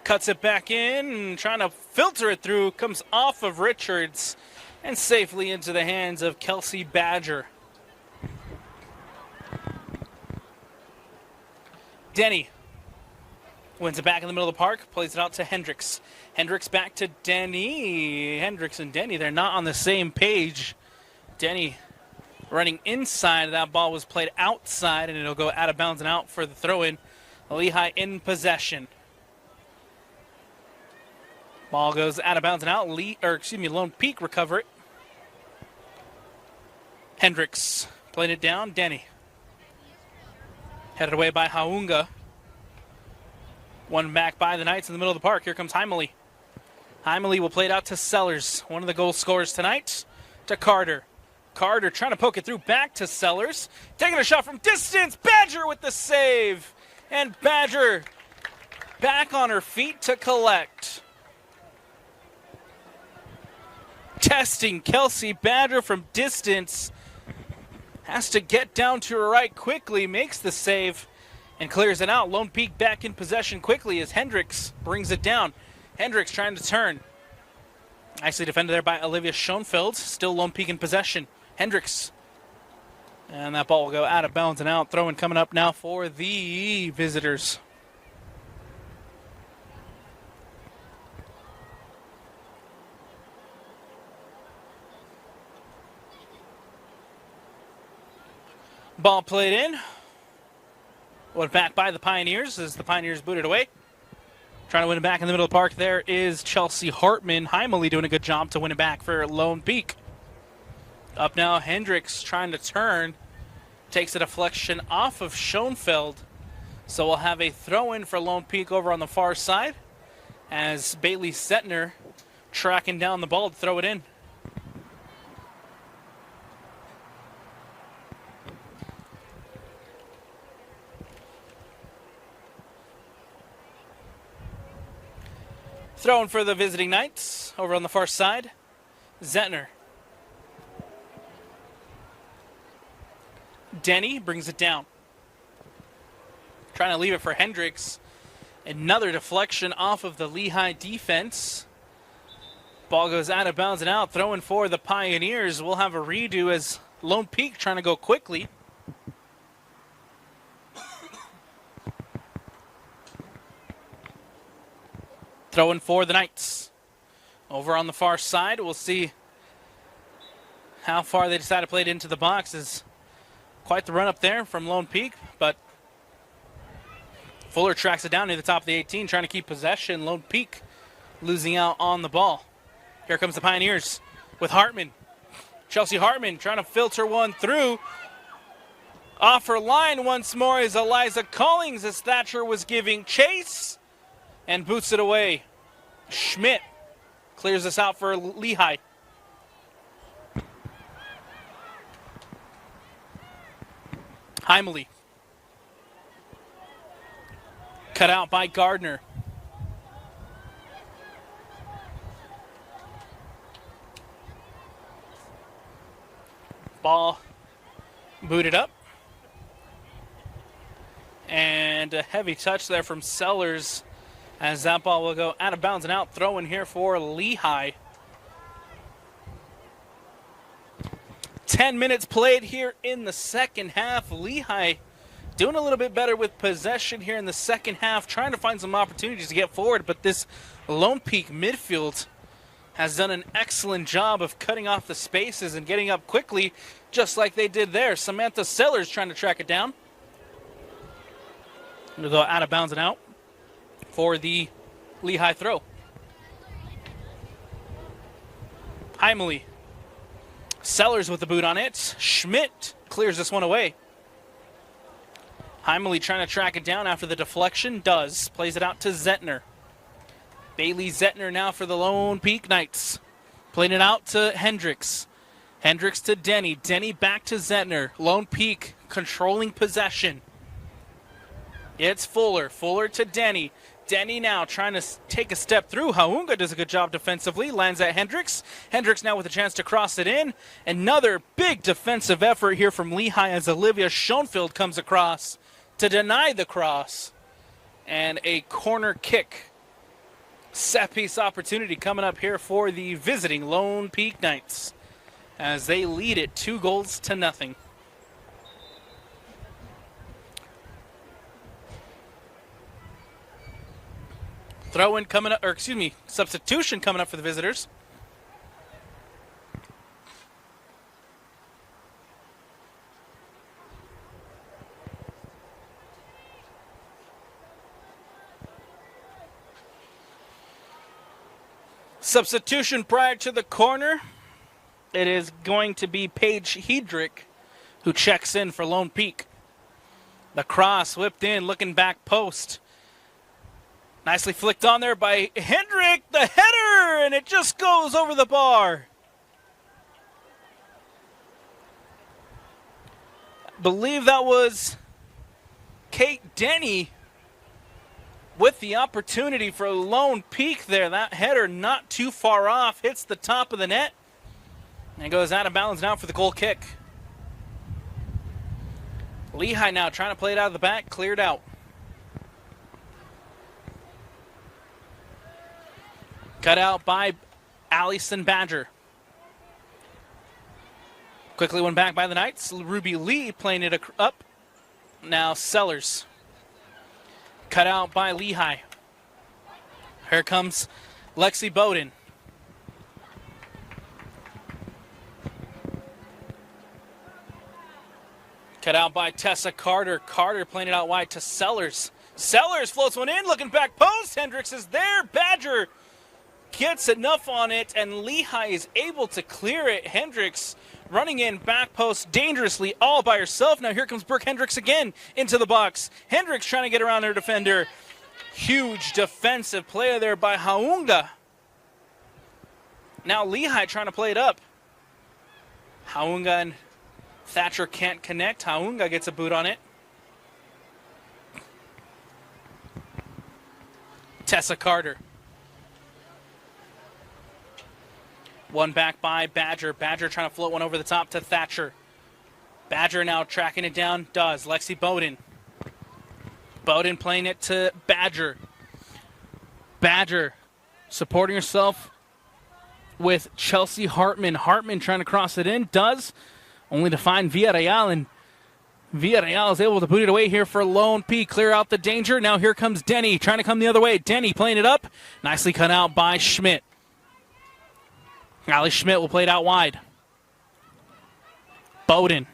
cuts it back in, trying to filter it through. Comes off of Richards and safely into the hands of Kelsey Badger. Denny wins it back in the middle of the park, plays it out to Hendricks. Hendricks back to Denny. Hendricks and Denny, they're not on the same page. Denny running inside. That ball was played outside, and it'll go out of bounds and out for the throw-in. Lehi in possession. Ball goes out of bounds and out. Lone Peak recover it. Hendricks played it down. Denny. Headed away by Haunga. One back by the Knights in the middle of the park. Here comes Heimele. Heimele will play it out to Sellers. One of the goal scorers tonight to Carter. Carter trying to poke it through back to Sellers. Taking a shot from distance. Badger with the save. And Badger back on her feet to collect. Testing Kelsey Badger from distance. Has to get down to her right quickly. Makes the save and clears it out. Lone Peak back in possession quickly as Hendricks brings it down. Hendricks trying to turn. Nicely defended there by Olivia Schoenfeld. Still Lone Peak in possession. Hendricks. And that ball will go out of bounds and out. Throw-in coming up now for the visitors. Ball played in. Went back by the Pioneers as the Pioneers booted away. Trying to win it back in the middle of the park there is Chelsea Hartman. Heimele doing a good job to win it back for Lone Peak. Up now, Hendricks trying to turn. Takes a deflection off of Schoenfeld. So we'll have a throw-in for Lone Peak over on the far side as Bailey Setner tracking down the ball to throw it in. Throwing for the visiting Knights over on the far side. Zetner. Denny brings it down. Trying to leave it for Hendricks. Another deflection off of the Lehi defense. Ball goes out of bounds and out. Throwing for the Pioneers. We'll have a redo as Lone Peak trying to go quickly. Throwing for the Knights. Over on the far side, we'll see how far they decide to play it into the box. Is quite the run up there from Lone Peak, but Fuller tracks it down near the top of the 18, trying to keep possession. Lone Peak losing out on the ball. Here comes the Pioneers with Hartman. Chelsea Hartman trying to filter one through. Off her line once more is Eliza Collings as Thatcher was giving chase. And boots it away. Schmidt clears this out for Lehi. Heimele. Cut out by Gardner. Ball booted up. And a heavy touch there from Sellers. As that ball will go out of bounds and out. Throw in here for Lehi. 10 minutes played here in the second half. Lehi doing a little bit better with possession here in the second half. Trying to find some opportunities to get forward. But this Lone Peak midfield has done an excellent job of cutting off the spaces and getting up quickly. Just like they did there. Samantha Sellers trying to track it down. It'll go out of bounds and out for the Lehi throw. Heimele. Sellers with the boot on it. Schmidt clears this one away. Heimele trying to track it down after the deflection. Does. Plays it out to Zetner. Bailey Zetner now for the Lone Peak Knights. Playing it out to Hendricks. Hendricks to Denny. Denny back to Zetner. Lone Peak controlling possession. It's Fuller. Fuller to Denny. Denny now trying to take a step through. Haunga does a good job defensively. Lands at Hendricks. Hendricks now with a chance to cross it in. Another big defensive effort here from Lehi as Olivia Schoenfeld comes across to deny the cross. And a corner kick. Set piece opportunity coming up here for the visiting Lone Peak Knights as they lead it 2-0. Throw-in coming up, substitution coming up for the visitors. Substitution prior to the corner. It is going to be Paige Hedrick who checks in for Lone Peak. The cross whipped in, looking back post. Nicely flicked on there by Hendrick, the header, and it just goes over the bar. I believe that was Kate Denny with the opportunity for Lone Peak there. That header not too far off, hits the top of the net, and goes out of bounds now for the goal kick. Lehi now trying to play it out of the back, cleared out. Cut out by Allison Badger. Quickly went back by the Knights. Ruby Lee playing it up. Now Sellers. Cut out by Lehi. Here comes Lexi Bowden. Cut out by Tessa Carter. Carter playing it out wide to Sellers. Sellers floats one in, looking back post. Hendricks is there. Badger gets enough on it, and Lehi is able to clear it. Hendricks running in back post dangerously all by herself. Now here comes Brooke Hendricks again into the box. Hendricks trying to get around her defender. Huge defensive play there by Haunga. Now Lehi trying to play it up. Haunga and Thatcher can't connect. Haunga gets a boot on it. Tessa Carter. One back by Badger. Badger trying to float one over the top to Thatcher. Badger now tracking it down. Does. Lexi Bowden. Bowden playing it to Badger. Badger supporting herself with Chelsea Hartman. Hartman trying to cross it in. Does. Only to find Villarreal, and Villarreal is able to boot it away here for Lone Peak. Clear out the danger. Now here comes Denny trying to come the other way. Denny playing it up. Nicely cut out by Schmidt. Allie Schmidt will play it out wide. Bowden.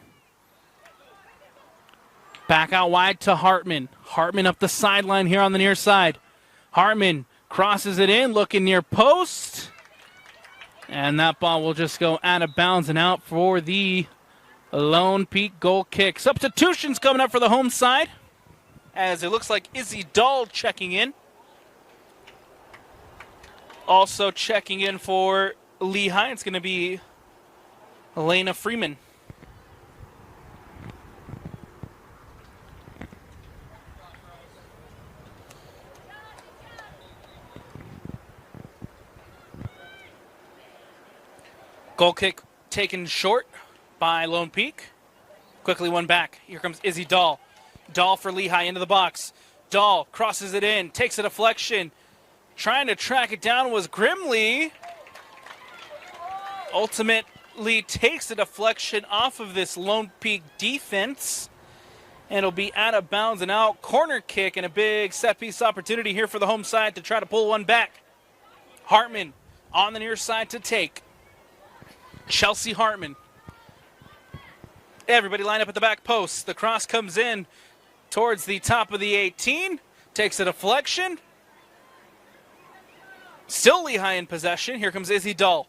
Back out wide to Hartman. Hartman up the sideline here on the near side. Hartman crosses it in, looking near post. And that ball will just go out of bounds and out for the Lone Peak goal kick. Substitutions coming up for the home side, as it looks like Izzy Dahl checking in. Also checking in for Lehi, it's going to be Elena Freeman. Goal kick taken short by Lone Peak. Quickly one back. Here comes Izzy Dahl. Dahl for Lehi into the box. Dahl crosses it in, takes a deflection. Trying to track it down was Grimley. Ultimately takes a deflection off of this Lone Peak defense. And it'll be out of bounds and out. Corner kick and a big set piece opportunity here for the home side to try to pull one back. Hartman on the near side to take. Chelsea Hartman. Everybody line up at the back post. The cross comes in towards the top of the 18. Takes a deflection. Still Lehi in possession. Here comes Izzy Dahl.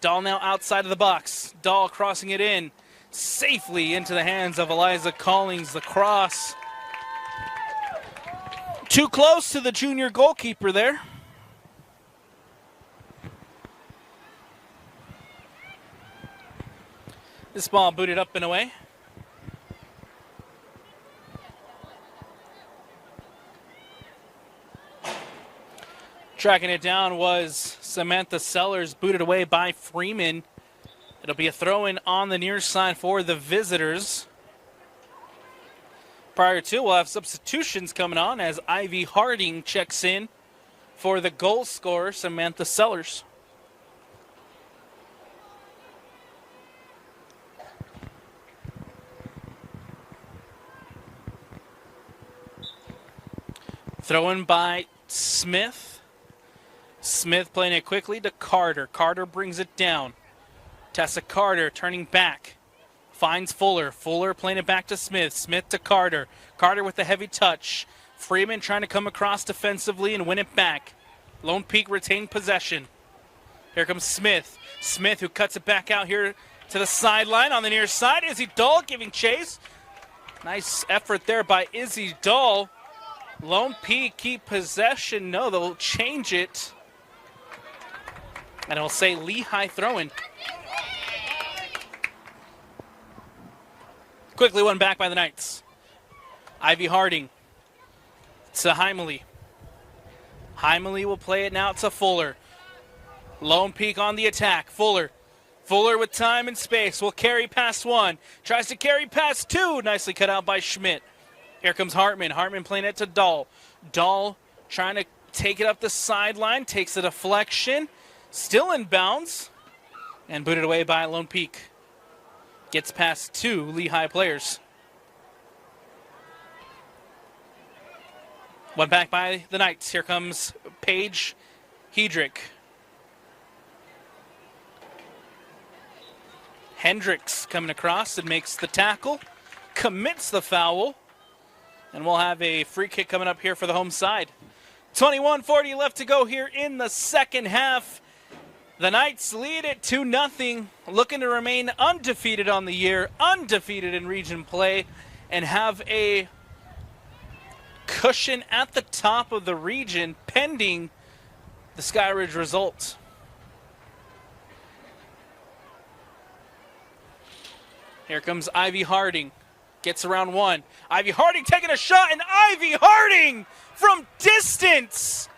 Dahl now outside of the box. Dahl crossing it in safely into the hands of Eliza Collings. The cross too close to the junior goalkeeper there. This ball booted up and away. Tracking it down was Samantha Sellers, booted away by Freeman. It'll be a throw-in on the near side for the visitors. Prior to, we'll have substitutions coming on as Ivy Harding checks in for the goal scorer, Samantha Sellers. Throw-in by Smith. Smith playing it quickly to Carter. Carter brings it down. Tessa Carter turning back. Finds Fuller. Fuller playing it back to Smith. Smith to Carter. Carter with the heavy touch. Freeman trying to come across defensively and win it back. Lone Peak retained possession. Here comes Smith. Smith who cuts it back out here to the sideline on the near side. Izzy Dahl giving chase. Nice effort there by Izzy Dahl. Lone Peak keep possession. No, they'll change it. And it'll say Lehi throwing. Quickly won back by the Knights. Ivy Harding to Heimele. Heimele will play it now to Fuller. Lone Peak on the attack. Fuller. Fuller with time and space will carry past one. Tries to carry past two. Nicely cut out by Schmidt. Here comes Hartman. Hartman playing it to Dahl. Dahl trying to take it up the sideline. Takes a deflection. Still in bounds. And booted away by Lone Peak. Gets past two Lehi players. One back by the Knights. Here comes Paige Hedrick. Hendricks coming across and makes the tackle. Commits the foul. And we'll have a free kick coming up here for the home side. 21:40 left to go here in the second half. The Knights lead it 2-0, looking to remain undefeated on the year, undefeated in region play, and have a cushion at the top of the region pending the Skyridge result. Here comes Ivy Harding. Gets around one. Ivy Harding taking a shot, and Ivy Harding from distance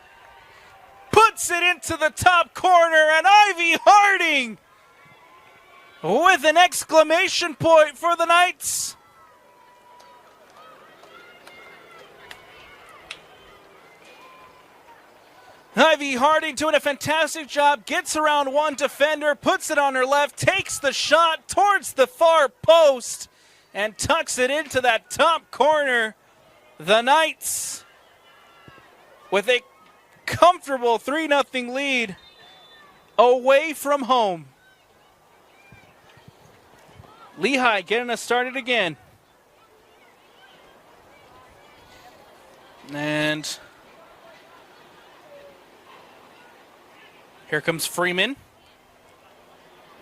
puts it into the top corner, and Ivy Harding with an exclamation point for the Knights. Ivy Harding doing a fantastic job, gets around one defender, puts it on her left, takes the shot towards the far post, and tucks it into that top corner. The Knights with a comfortable 3-0 lead away from home. Lehi getting us started again. And here comes Freeman.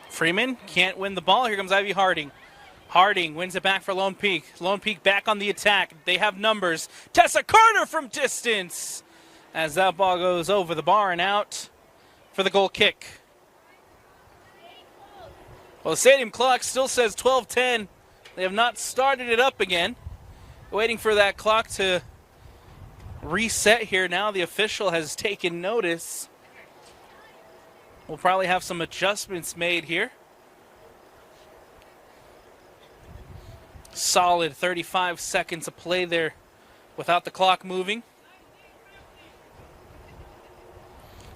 Freeman can't win the ball. Here comes Ivy Harding. Harding wins it back for Lone Peak. Lone Peak back on the attack. They have numbers. Tessa Carter from distance, as that ball goes over the bar and out for the goal kick. Well, the stadium clock still says 12:10. They have not started it up again. Waiting for that clock to reset here now. The official has taken notice. We'll probably have some adjustments made here. Solid 35 seconds of play there without the clock moving.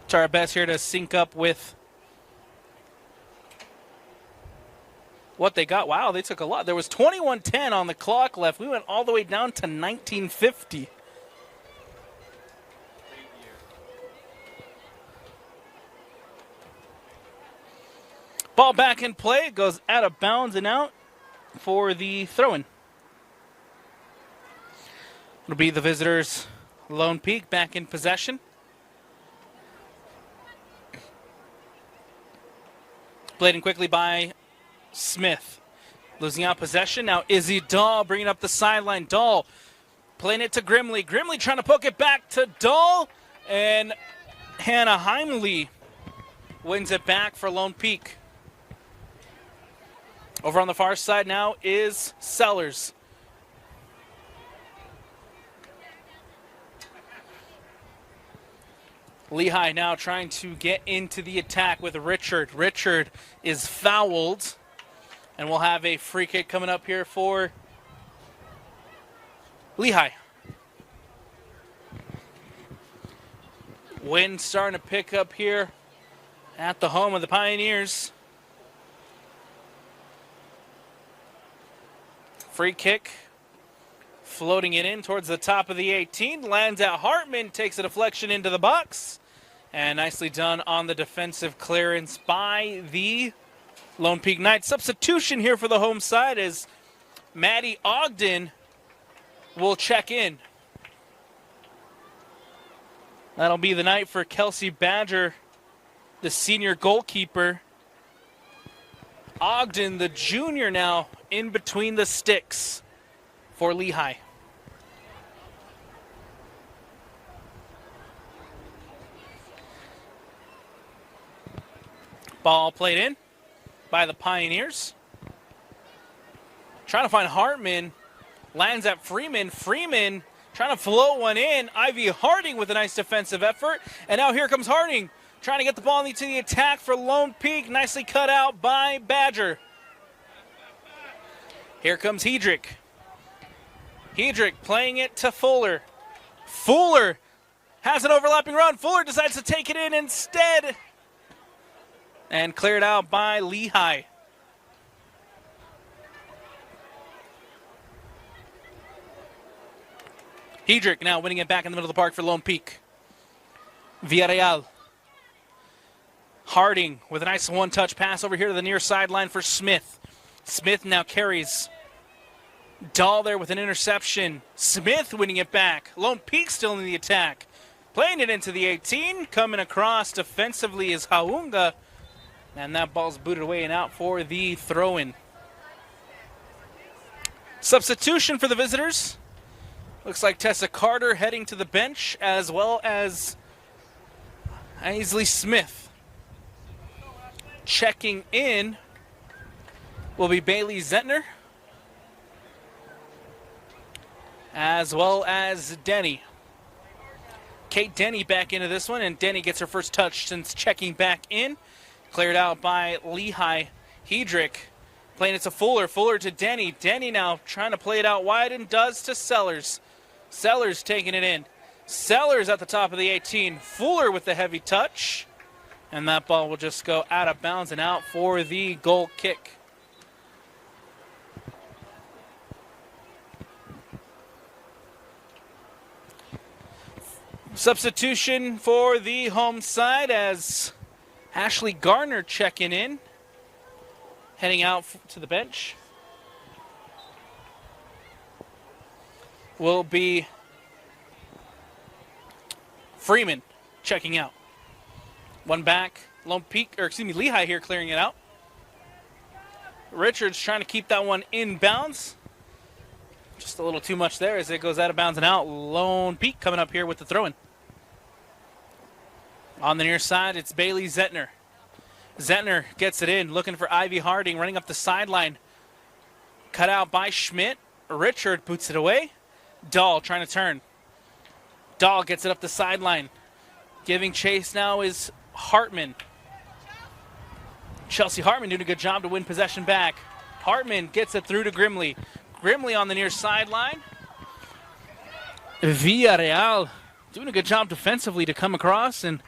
Try our best here to sync up with what they got. Wow, they took a lot. There was 21:10 on the clock left. We went all the way down to 19:50. Ball back in play. It goes out of bounds and out for the throw-in. It'll be the visitors' Lone Peak back in possession. Played in quickly by Smith. Losing out possession. Now Izzy Dahl bringing up the sideline. Dahl playing it to Grimley. Grimley trying to poke it back to Dahl. And Hannah Heimele wins it back for Lone Peak. Over on the far side now is Sellers. Lehi now trying to get into the attack with Richard. Richard is fouled. And we'll have a free kick coming up here for Lehi. Wind starting to pick up here at the home of the Pioneers. Free kick, floating it in towards the top of the 18. Lands at Hartman, takes a deflection into the box. And nicely done on the defensive clearance by the Lone Peak Knights. Substitution here for the home side as Maddie Ogden will check in. That'll be the night for Kelsey Badger the senior goalkeeper. Ogden, the junior, now in between the sticks for Lehi. Ball played in by the Pioneers. Trying to find Hartman. Lands at Freeman. Freeman trying to float one in. Ivy Harding with a nice defensive effort. And now here comes Harding. Trying to get the ball into the attack for Lone Peak. Nicely cut out by Badger. Here comes Hedrick. Hedrick playing it to Fuller. Fuller has an overlapping run. Fuller decides to take it in instead. And cleared out by Lehi. Hedrick now winning it back in the middle of the park for Lone Peak. Villarreal. Harding with a nice one-touch pass over here to the near sideline for Smith. Smith now carries. Dahl there with an interception. Smith winning it back. Lone Peak still in the attack. Playing it into the 18. Coming across defensively is Haunga. And that ball's booted away and out for the throw-in. Substitution for the visitors. Looks like Tessa Carter heading to the bench, as well as Aisley Smith. Checking in will be Bailey Zentner, as well as Denny. Kate Denny back into this one, and Denny gets her first touch since checking back in. Cleared out by Lehi. Hedrick playing it to Fuller. Fuller to Denny. Denny now trying to play it out wide and does to Sellers. Sellers taking it in. Sellers at the top of the 18. Fuller with the heavy touch. And that ball will just go out of bounds and out for the goal kick. Substitution for the home side as Ashley Garner checking in. Heading out to the bench will be Freeman checking out. One back, Lehi here clearing it out. Richards trying to keep that one in bounds. Just a little too much there as it goes out of bounds and out. Lone Peak coming up here with the throw-in. On the near side, it's Bailey Zentner. Zentner gets it in, looking for Ivy Harding, running up the sideline. Cut out by Schmidt. Richard boots it away. Dahl trying to turn. Dahl gets it up the sideline. Giving chase now is Hartman. Chelsea Hartman doing a good job to win possession back. Hartman gets it through to Grimley. Grimley on the near sideline. Villarreal doing a good job defensively to come across and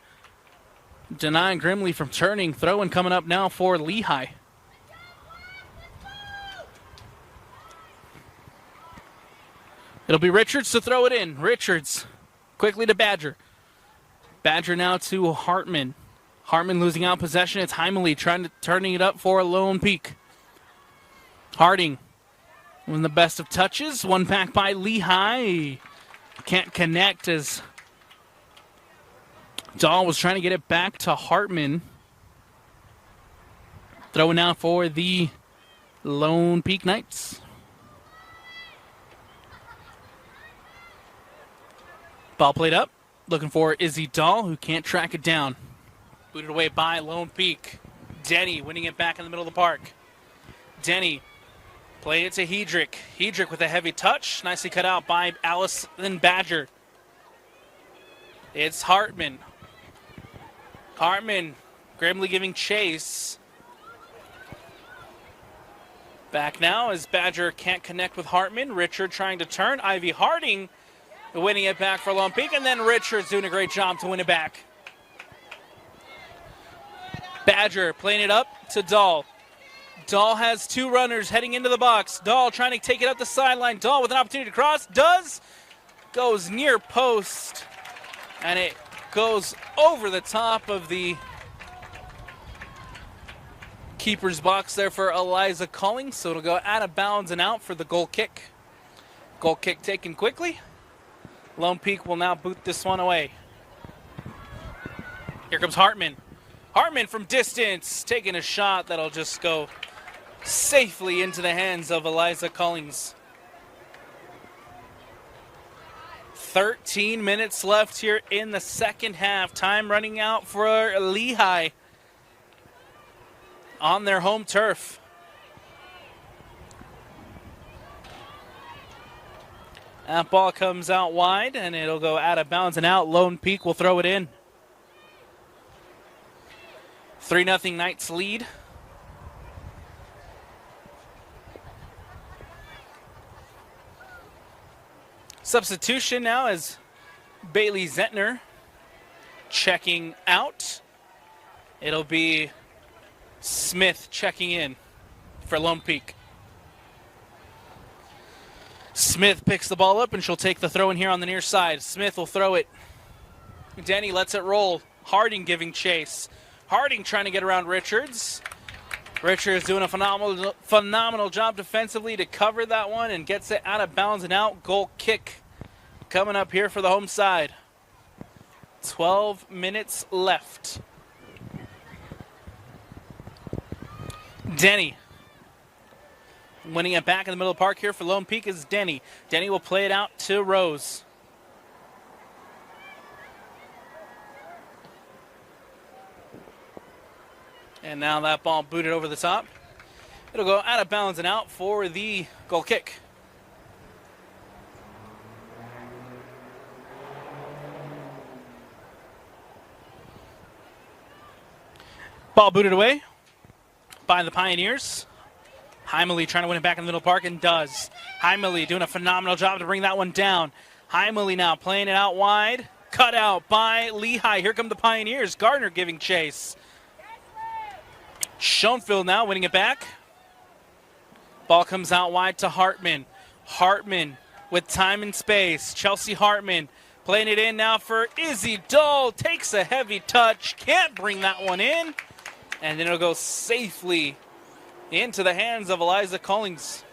denying Grimley from turning. Throw-in coming up now for Lehi. It'll be Richards to throw it in. Richards quickly to Badger. Badger now to Hartman. Hartman losing out possession. It's Heimely turning it up for Lone Peak. Harding with the best of touches. One back by Lehi. Can't connect as Dahl was trying to get it back to Hartman. Throwing out for the Lone Peak Knights. Ball played up. Looking for Izzy Dahl, who can't track it down. Booted away by Lone Peak. Denny winning it back in the middle of the park. Denny played it to Hedrick. Hedrick with a heavy touch. Nicely cut out by Allison Badger. It's Hartman. Hartman, Grimley giving chase. Back now as Badger can't connect with Hartman. Richard trying to turn. Ivy Harding winning it back for Lone Peak. And then Richard's doing a great job to win it back. Badger playing it up to Dahl. Dahl has two runners heading into the box. Dahl trying to take it up the sideline. Dahl with an opportunity to cross. Goes near post. And it goes over the top of the keeper's box there for Eliza Collings. So it'll go out of bounds and out for the goal kick. Goal kick taken quickly. Lone Peak will now boot this one away. Here comes Hartman. Hartman from distance, taking a shot that'll just go safely into the hands of Eliza Collings. 13 minutes left here in the second half. Time running out for Lehi on their home turf. That ball comes out wide, and it'll go out of bounds and out. Lone Peak will throw it in. 3-0 Knights lead. Substitution now as Bailey Zentner checking out. It'll be Smith checking in for Lone Peak. Smith picks the ball up, and she'll take the throw in here on the near side. Smith will throw it. Denny lets it roll. Harding giving chase. Harding trying to get around Richards. Richards doing a phenomenal job defensively to cover that one and gets it out of bounds and out. Goal kick coming up here for the home side. 12 minutes left. Denny winning it back in the middle of the park here for Lone Peak is Denny. Denny will play it out to Rose. And now that ball booted over the top. It'll go out of bounds and out for the goal kick. Ball booted away by the Pioneers. Heimele trying to win it back in the middle of the park, and does. Heimele doing a phenomenal job to bring that one down. Heimele now playing it out wide. Cut out by Lehi. Here come the Pioneers. Gardner giving chase. Schoenfield now winning it back. Ball comes out wide to Hartman. Hartman with time and space. Chelsea Hartman playing it in now for Izzy Dull. Takes a heavy touch. Can't bring that one in. And then it'll go safely into the hands of Eliza Collings.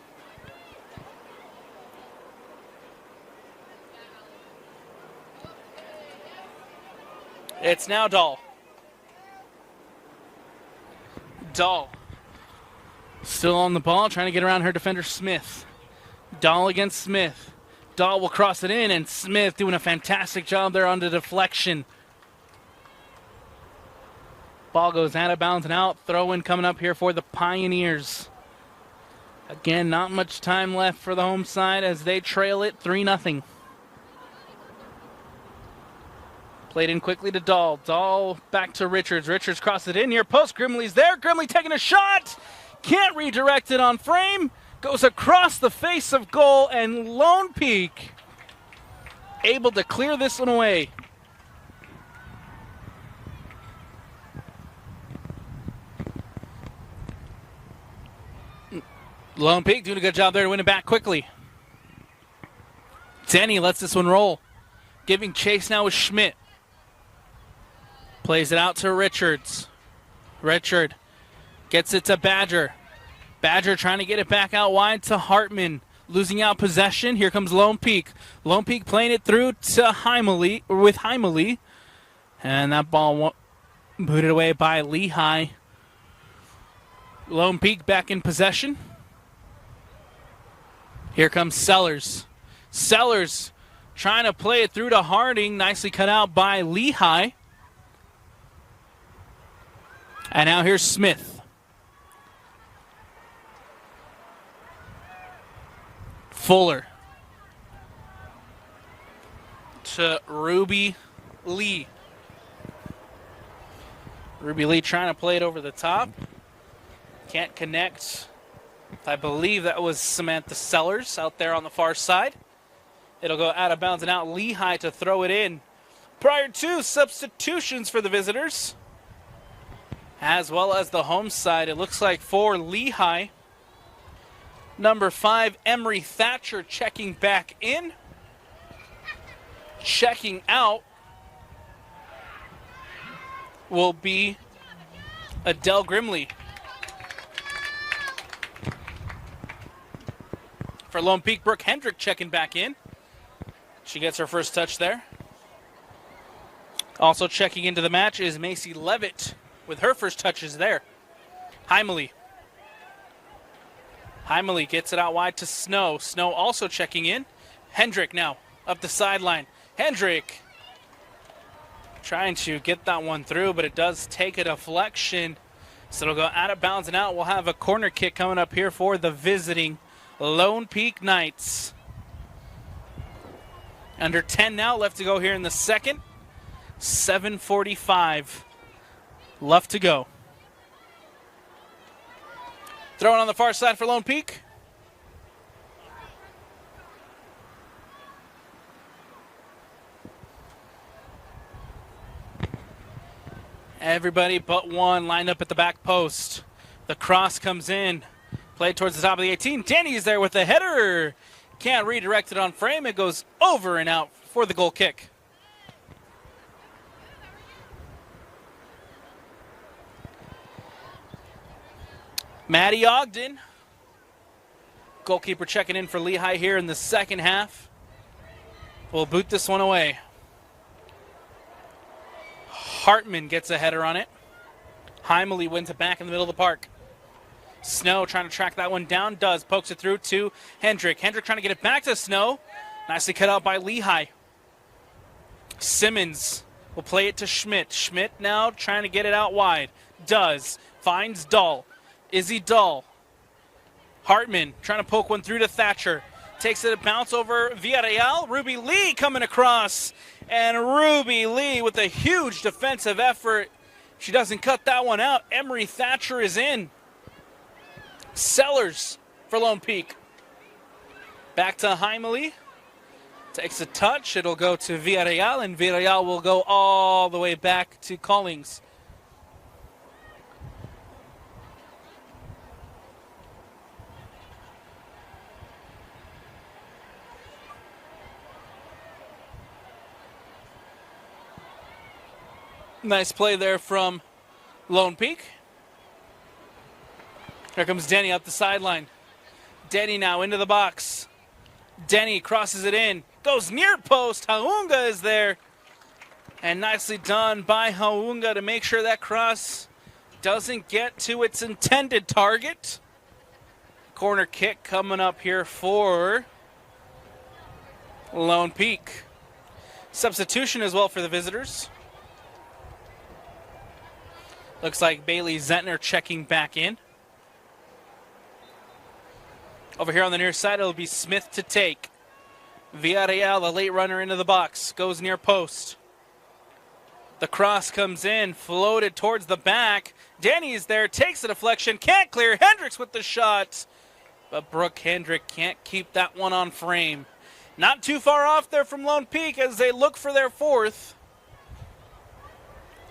It's now Dahl. Dahl still on the ball, trying to get around her defender Smith. Dahl against Smith. Dahl will cross it in, and Smith doing a fantastic job there on the deflection. Ball goes out of bounds and out. Throw-in coming up here for the Pioneers. Again, not much time left for the home side as they trail it 3-0. Played in quickly to Dahl. Dahl back to Richards. Richards crosses it in near post. Grimley's there. Grimley taking a shot. Can't redirect it on frame. Goes across the face of goal, and Lone Peak able to clear this one away. Lone Peak doing a good job there to win it back quickly. Denny lets this one roll. Giving chase now with Schmidt. Plays it out to Richards. Richard gets it to Badger. Badger trying to get it back out wide to Hartman. Losing out possession. Here comes Lone Peak. Lone Peak playing it through to Heimele, or with Heimele. And that ball booted away by Lehi. Lone Peak back in possession. Here comes Sellers. Sellers trying to play it through to Harding. Nicely cut out by Lehi. And now here's Smith. Fuller. To Ruby Lee. Ruby Lee trying to play it over the top. Can't connect. I believe that was Samantha Sellers out there on the far side. It'll go out of bounds and out. Lehi to throw it in. Prior to substitutions for the visitors, as well as the home side. It looks like for Lehi, number 5, Emery Thatcher checking back in. Checking out will be Adele Grimley. For Lone Peak, Brooke Hendrick checking back in. She gets her first touch there. Also checking into the match is Macy Levitt with her first touches there. Heimele. Heimele gets it out wide to Snow. Snow also checking in. Hendrick now up the sideline. Hendrick trying to get that one through, but it does take a deflection. So it'll go out of bounds and out. We'll have a corner kick coming up here for the visiting Lone Peak Knights. Under 10 now left to go here in the second. 7:45 left to go. Throwing on the far side for Lone Peak. Everybody but one lined up at the back post. The cross comes in. Played towards the top of the 18. Danny's there with the header. Can't redirect it on frame. It goes over and out for the goal kick. Maddie Ogden. Goalkeeper checking in for Lehi here in the second half. We'll boot this one away. Hartman gets a header on it. Heimele wins it back in the middle of the park. Snow trying to track that one down. Does. Pokes it through to Hendrick. Hendrick trying to get it back to Snow. Nicely cut out by Lehi. Simmons will play it to Schmidt. Schmidt now trying to get it out wide. Does. Finds Dahl. Izzy Dahl. Hartman trying to poke one through to Thatcher. Takes it a bounce over Villarreal. Ruby Lee coming across. And Ruby Lee with a huge defensive effort. She doesn't cut that one out. Emery Thatcher is in. Sellers for Lone Peak. Back to Heimele. Takes a touch. It'll go to Villarreal, and Villarreal will go all the way back to Collings. Nice play there from Lone Peak. Here comes Denny up the sideline. Denny now into the box. Denny crosses it in. Goes near post. Haunga is there. And nicely done by Haunga to make sure that cross doesn't get to its intended target. Corner kick coming up here for Lone Peak. Substitution as well for the visitors. Looks like Bailey Zentner checking back in. Over here on the near side, it'll be Smith to take. Villarreal, the late runner into the box, goes near post. The cross comes in, floated towards the back. Danny's there, takes the deflection, can't clear. Hendricks with the shot. But Brooke Hendrick can't keep that one on frame. Not too far off there from Lone Peak as they look for their fourth.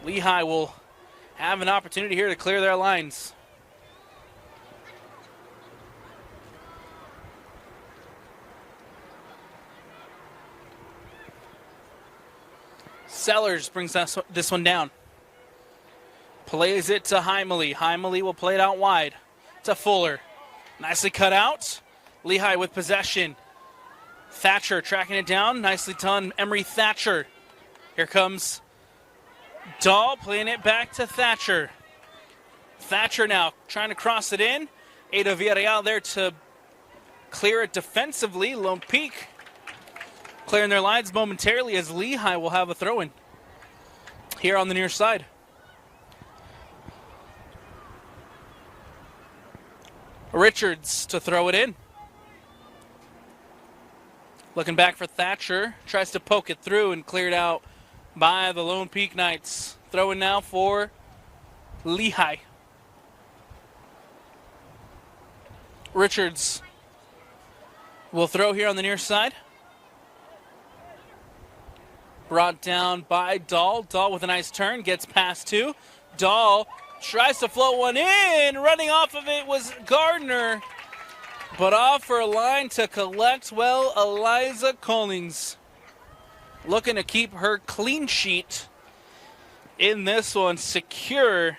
Lehi will have an opportunity here to clear their lines. Sellers brings this one down. Plays it to Heimele. Heimele will play it out wide to Fuller. Nicely cut out. Lehi with possession. Thatcher tracking it down. Nicely done, Emery Thatcher. Here comes Dahl playing it back to Thatcher. Thatcher now trying to cross it in. Ada Villarreal there to clear it defensively. Lone Peak clearing their lines momentarily as Lehi will have a throw-in here on the near side. Richards to throw it in. Looking back for Thatcher. Tries to poke it through and cleared out by the Lone Peak Knights. Throwing now for Lehi. Richards will throw here on the near side. Brought down by Dahl. Dahl with a nice turn. Gets past two. Dahl tries to float one in. Running off of it was Gardner. But off her line to collect, well, Eliza Collings. Looking to keep her clean sheet in this one. Secure.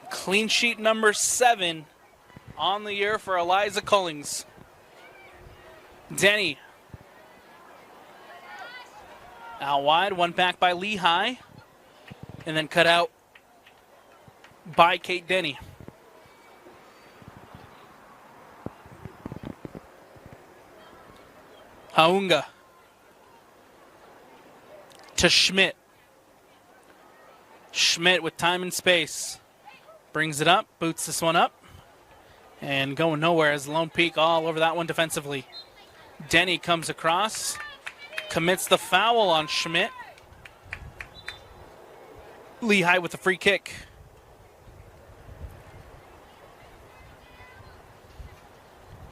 Clean sheet number 7 on the year for Eliza Collings. Denny. Out wide, one back by Lehi. and then cut out by Kate Denny. Haunga to Schmidt. Schmidt with time and space. Brings it up, boots this one up, and going nowhere as Lone Peak all over that one defensively. Denny comes across, commits the foul on Schmidt. Lehi with the free kick.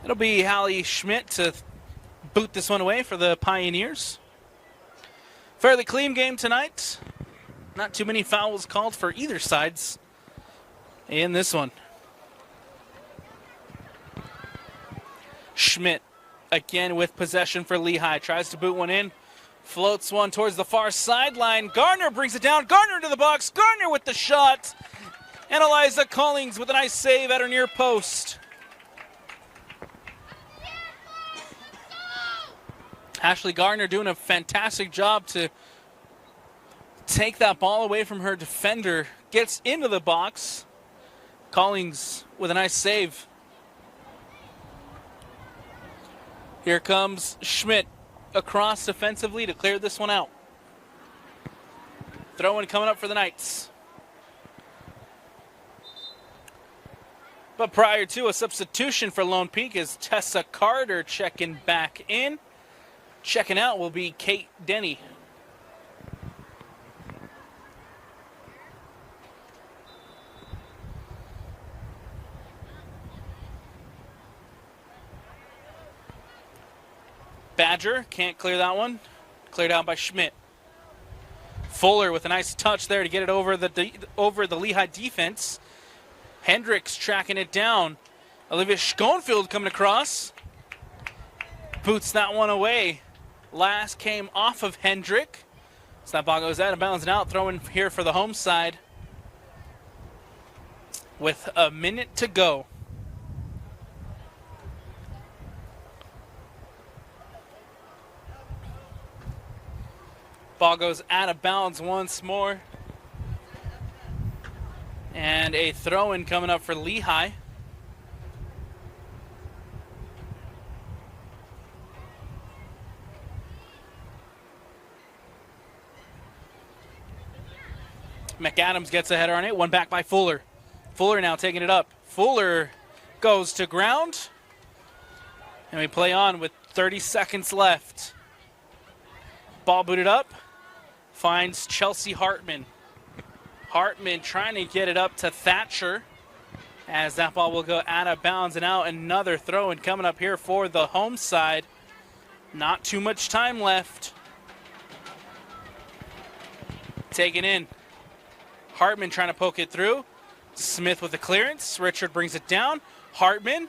It'll be Hallie Schmidt to boot this one away for the Pioneers. Fairly clean game tonight. Not too many fouls called for either sides in this one. Schmidt again with possession for Lehi. Tries to boot one in. Floats one towards the far sideline. Garner brings it down. Garner into the box. Garner with the shot. And Eliza Collings with a nice save at her near post. Ashley Gardner doing a fantastic job to take that ball away from her defender. Gets into the box. Collings with a nice save. Here comes Schmidt across defensively to clear this one out. Throw-in coming up for the Knights. But prior to a substitution for Lone Peak is Tessa Carter checking back in. Checking out will be Kate Denny. Badger can't clear that one. Cleared out by Schmidt. Fuller with a nice touch there to get it over the Lehigh defense. Hendricks tracking it down. Olivia Schoenfield coming across. Boots that one away. Last came off of Hendrick. So that ball goes out of bounds and out. Throwing here for the home side with a minute to go. Ball goes out of bounds once more. And a throw-in coming up for Lehi. McAdams gets a header on it. One back by Fuller. Fuller now taking it up. Fuller goes to ground. And we play on with 30 seconds left. Ball booted up. Finds Chelsea Hartman. Hartman trying to get it up to Thatcher as that ball will go out of bounds and out. Another throw-in coming up here for the home side. Not too much time left. Taken in. Hartman trying to poke it through. Smith with the clearance. Richard brings it down. Hartman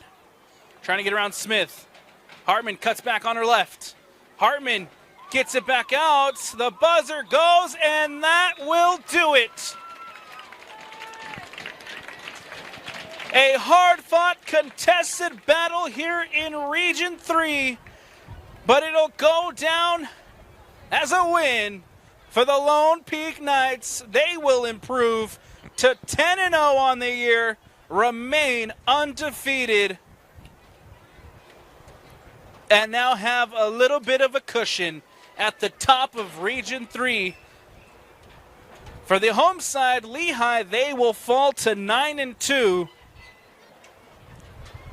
trying to get around Smith. Hartman cuts back on her left. Hartman gets it back out. The buzzer goes, and that will do it. A hard-fought, contested battle here in Region 3, but it'll go down as a win for the Lone Peak Knights. They will improve to 10-0 on the year, remain undefeated, and now have a little bit of a cushion at the top of Region 3. For the home side, Lehi, they will fall to 9-2.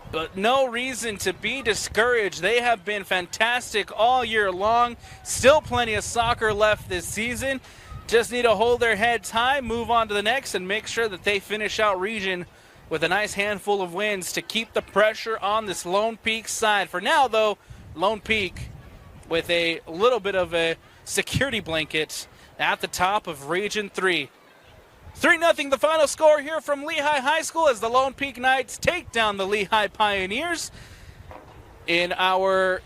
But no reason to be discouraged. They have been fantastic all year long. Still plenty of soccer left this season. Just need to hold their heads high, move on to the next, and make sure that they finish out region with a nice handful of wins to keep the pressure on this Lone Peak side. For now, though, Lone Peak with a little bit of a security blanket at the top of Region 3. 3-0 the final score here from Lehi High School as the Lone Peak Knights take down the Lehi Pioneers in our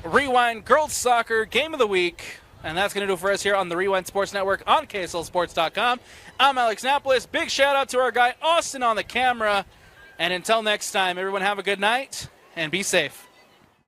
Rewind Girls Soccer Game of the Week. And that's going to do it for us here on the Rewind Sports Network on KSLSports.com. I'm Alex Napolis. Big shout out to our guy Austin on the camera. And until next time, everyone have a good night and be safe.